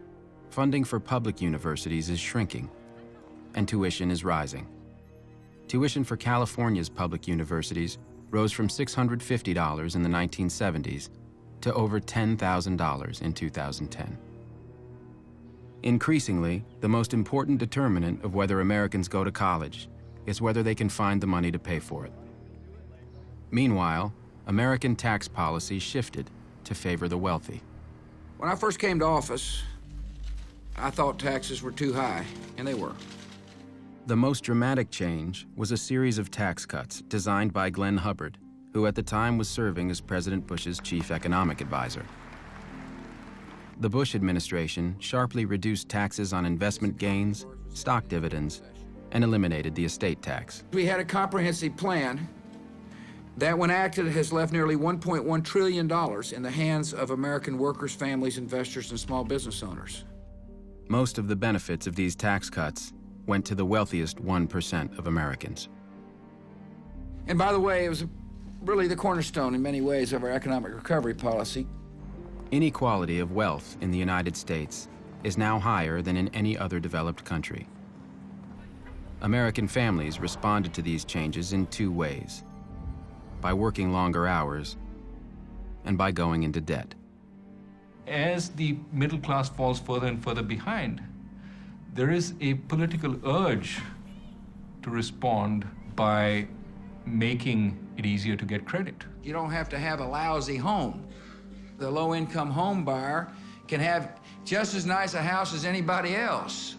funding for public universities is shrinking, and tuition is rising. tuition for California's public universities rose from $650 in the 1970s to over $10,000 in 2010. Increasingly, the most important determinant of whether Americans go to college is whether they can find the money to pay for it. Meanwhile, American tax policy shifted to favor the wealthy. When I first came to office, I thought taxes were too high, and they were. The most dramatic change was a series of tax cuts designed by Glenn Hubbard, who at the time was serving as President Bush's chief economic advisor. The Bush administration sharply reduced taxes on investment gains, stock dividends, and eliminated the estate tax. We had a comprehensive plan that, when acted, has left nearly $1.1 trillion in the hands of American workers, families, investors, and small business owners. Most of the benefits of these tax cuts went to the wealthiest 1% of Americans. And by the way, it was really the cornerstone in many ways of our economic recovery policy. Inequality of wealth in the United States is now higher than in any other developed country. American families responded to these changes in two ways: by working longer hours and by going into debt. As the middle class falls further and further behind, there is a political urge to respond by making it easier to get credit. You don't have to have a lousy home. The low-income home buyer can have just as nice a house as anybody else.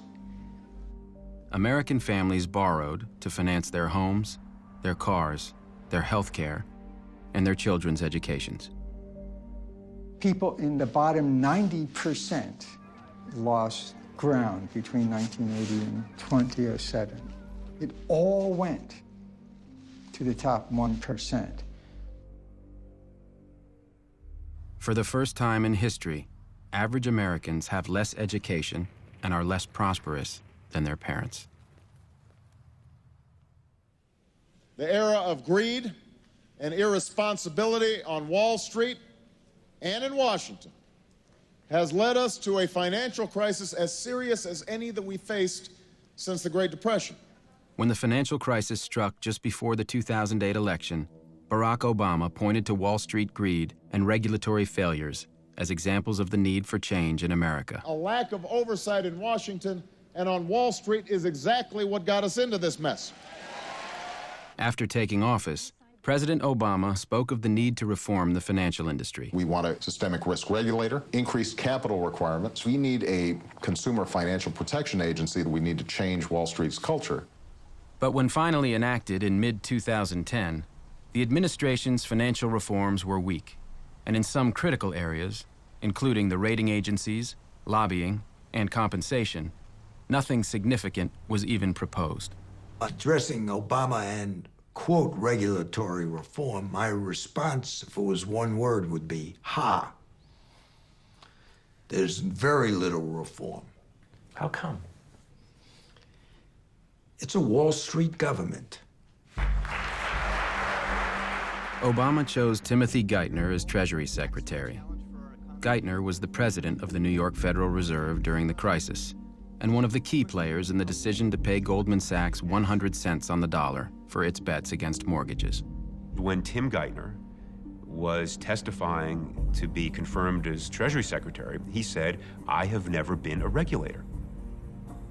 American families borrowed to finance their homes, their cars, their health care, and their children's educations. People in the bottom 90% lost ground between 1980 and 2007. It all went to the top 1%. For the first time in history, average Americans have less education and are less prosperous than their parents. The era of greed and irresponsibility on Wall Street and in Washington has led us to a financial crisis as serious as any that we faced since the Great Depression. When the financial crisis struck just before the 2008 election, Barack Obama pointed to Wall Street greed and regulatory failures as examples of the need for change in America. A lack of oversight in Washington and on Wall Street is exactly what got us into this mess. After taking office, President Obama spoke of the need to reform the financial industry. We want a systemic risk regulator, increased capital requirements. We need a consumer financial protection agency. We need to change Wall Street's culture. But when finally enacted in mid-2010, the administration's financial reforms were weak, and in some critical areas, including the rating agencies, lobbying, and compensation, nothing significant was even proposed. Addressing Obama and, quote, regulatory reform, my response, if it was one word, would be, ha. There's very little reform. How come? It's a Wall Street government. Obama chose Timothy Geithner as Treasury Secretary. Geithner was the president of the New York Federal Reserve during the crisis, and one of the key players in the decision to pay Goldman Sachs 100 cents on the dollar for its bets against mortgages. When Tim Geithner was testifying to be confirmed as Treasury Secretary, he said, "I have never been a regulator."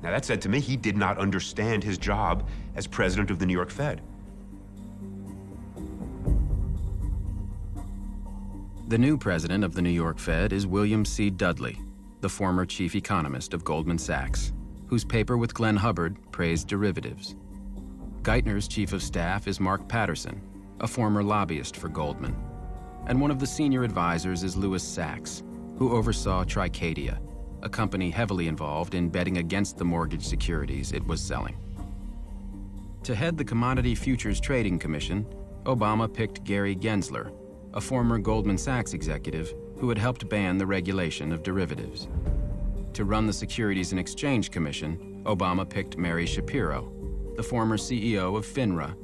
Now that said to me, he did not understand his job as president of the New York Fed. The new president of the New York Fed is William C. Dudley, the former chief economist of Goldman Sachs, whose paper with Glenn Hubbard praised derivatives. Geithner's chief of staff is Mark Patterson, a former lobbyist for Goldman. And one of the senior advisors is Louis Sachs, who oversaw Tricadia, a company heavily involved in betting against the mortgage securities it was selling. To head the Commodity Futures Trading Commission, Obama picked Gary Gensler, a former Goldman Sachs executive who had helped ban the regulation of derivatives. To run the Securities and Exchange Commission, Obama picked Mary Shapiro, the former CEO of FINRA,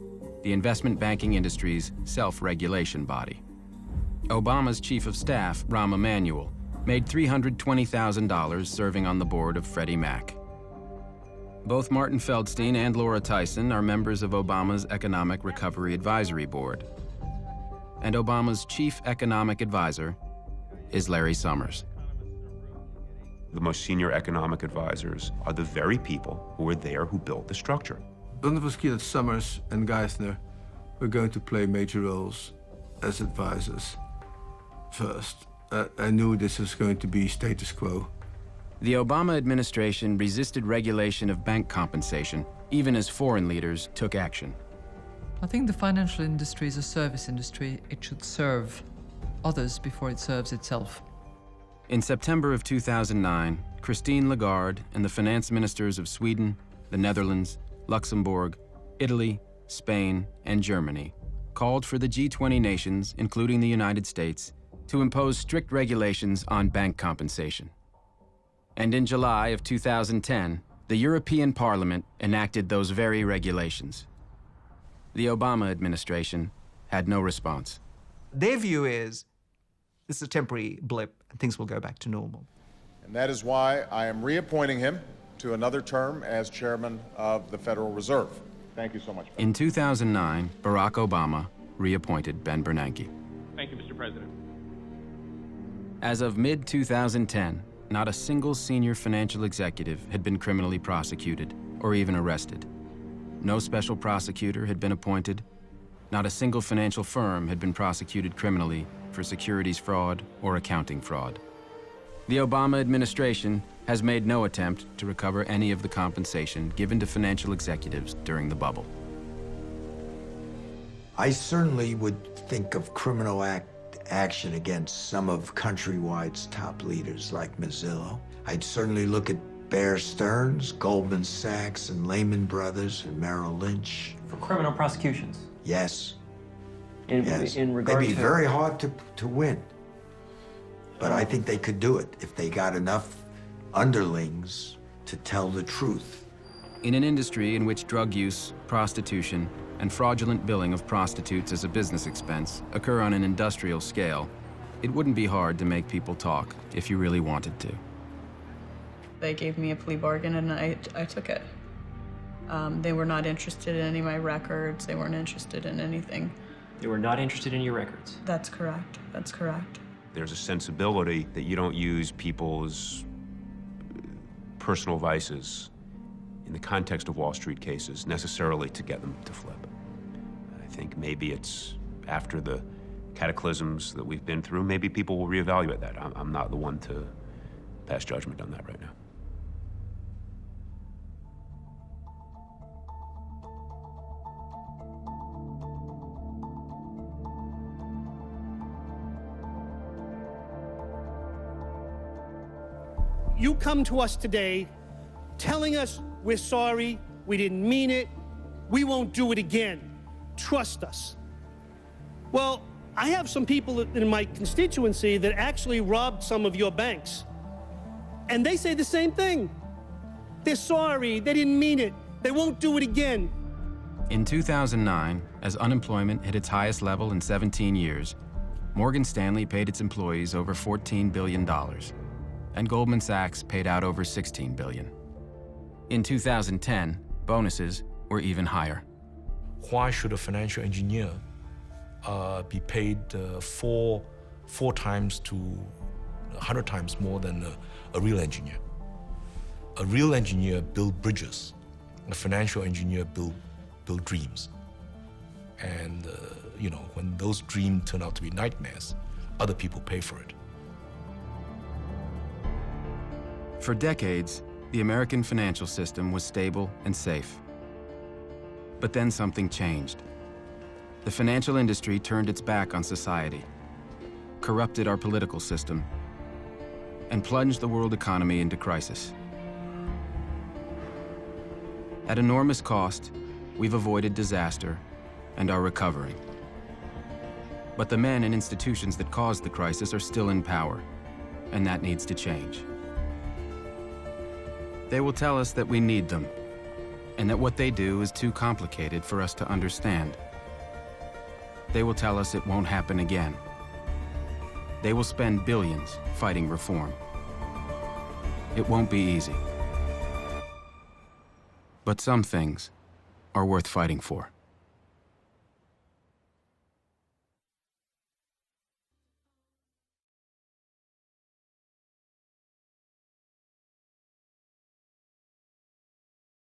the investment banking industry's self-regulation body. Obama's chief of staff, Rahm Emanuel, made $320,000 serving on the board of Freddie Mac. Both Martin Feldstein and Laura Tyson are members of Obama's Economic Recovery Advisory Board. And Obama's chief economic advisor is Larry Summers. The most senior economic advisors are the very people who were there who built the structure. None of us knew that Summers and Geithner were going to play major roles as advisors first. I knew this was going to be status quo. The Obama administration resisted regulation of bank compensation, even as foreign leaders took action. I think the financial industry is a service industry. It should serve others before it serves itself. In September of 2009, Christine Lagarde and the finance ministers of Sweden, the Netherlands, Luxembourg, Italy, Spain, and Germany called for the G20 nations, including the United States, to impose strict regulations on bank compensation. And in July of 2010, the European Parliament enacted those very regulations. The Obama administration had no response. Their view is this is a temporary blip and things will go back to normal. And that is why I am reappointing him to another term as chairman of the Federal Reserve. Thank you so much. In 2009, Barack Obama reappointed Ben Bernanke. Thank you, Mr. President. As of mid-2010, not a single senior financial executive had been criminally prosecuted or even arrested. No special prosecutor had been appointed. Not a single financial firm had been prosecuted criminally for securities fraud or accounting fraud. The Obama administration has made no attempt to recover any of the compensation given to financial executives during the bubble. I certainly would think of criminal action against some of Countrywide's top leaders like Mazzillo. I'd certainly look at Bear Stearns, Goldman Sachs, and Lehman Brothers, and Merrill Lynch. For criminal prosecutions? Yes. Yes. In regard It'd be to... very hard to win. But I think they could do it if they got enough underlings to tell the truth. In an industry in which drug use, prostitution, and fraudulent billing of prostitutes as a business expense occur on an industrial scale, it wouldn't be hard to make people talk if you really wanted to. They gave me a plea bargain and I took it. They were not interested in any of my records. They weren't interested in anything. They were not interested in your records? That's correct. That's correct. There's a sensibility that you don't use people's personal vices in the context of Wall Street cases necessarily to get them to flip. I think maybe it's after the cataclysms that we've been through, maybe people will reevaluate that. I'm not the one to pass judgment on that right now. You come to us today telling us we're sorry, we didn't mean it, we won't do it again. Trust us. Well, I have some people in my constituency that actually robbed some of your banks. And they say the same thing. They're sorry, they didn't mean it, they won't do it again. In 2009, as unemployment hit its highest level in 17 years, Morgan Stanley paid its employees over $14 billion. And Goldman Sachs paid out over $16 billion. In 2010, bonuses were even higher. Why should a financial engineer be paid four times to 100 times more than a real engineer? A real engineer builds bridges. A financial engineer build dreams. And when those dreams turn out to be nightmares, other people pay for it. For decades, the American financial system was stable and safe. But then something changed. The financial industry turned its back on society, corrupted our political system, and plunged the world economy into crisis. At enormous cost, we've avoided disaster and are recovering. But the men and institutions that caused the crisis are still in power, and that needs to change. They will tell us that we need them, and that what they do is too complicated for us to understand. They will tell us it won't happen again. They will spend billions fighting reform. It won't be easy. But some things are worth fighting for.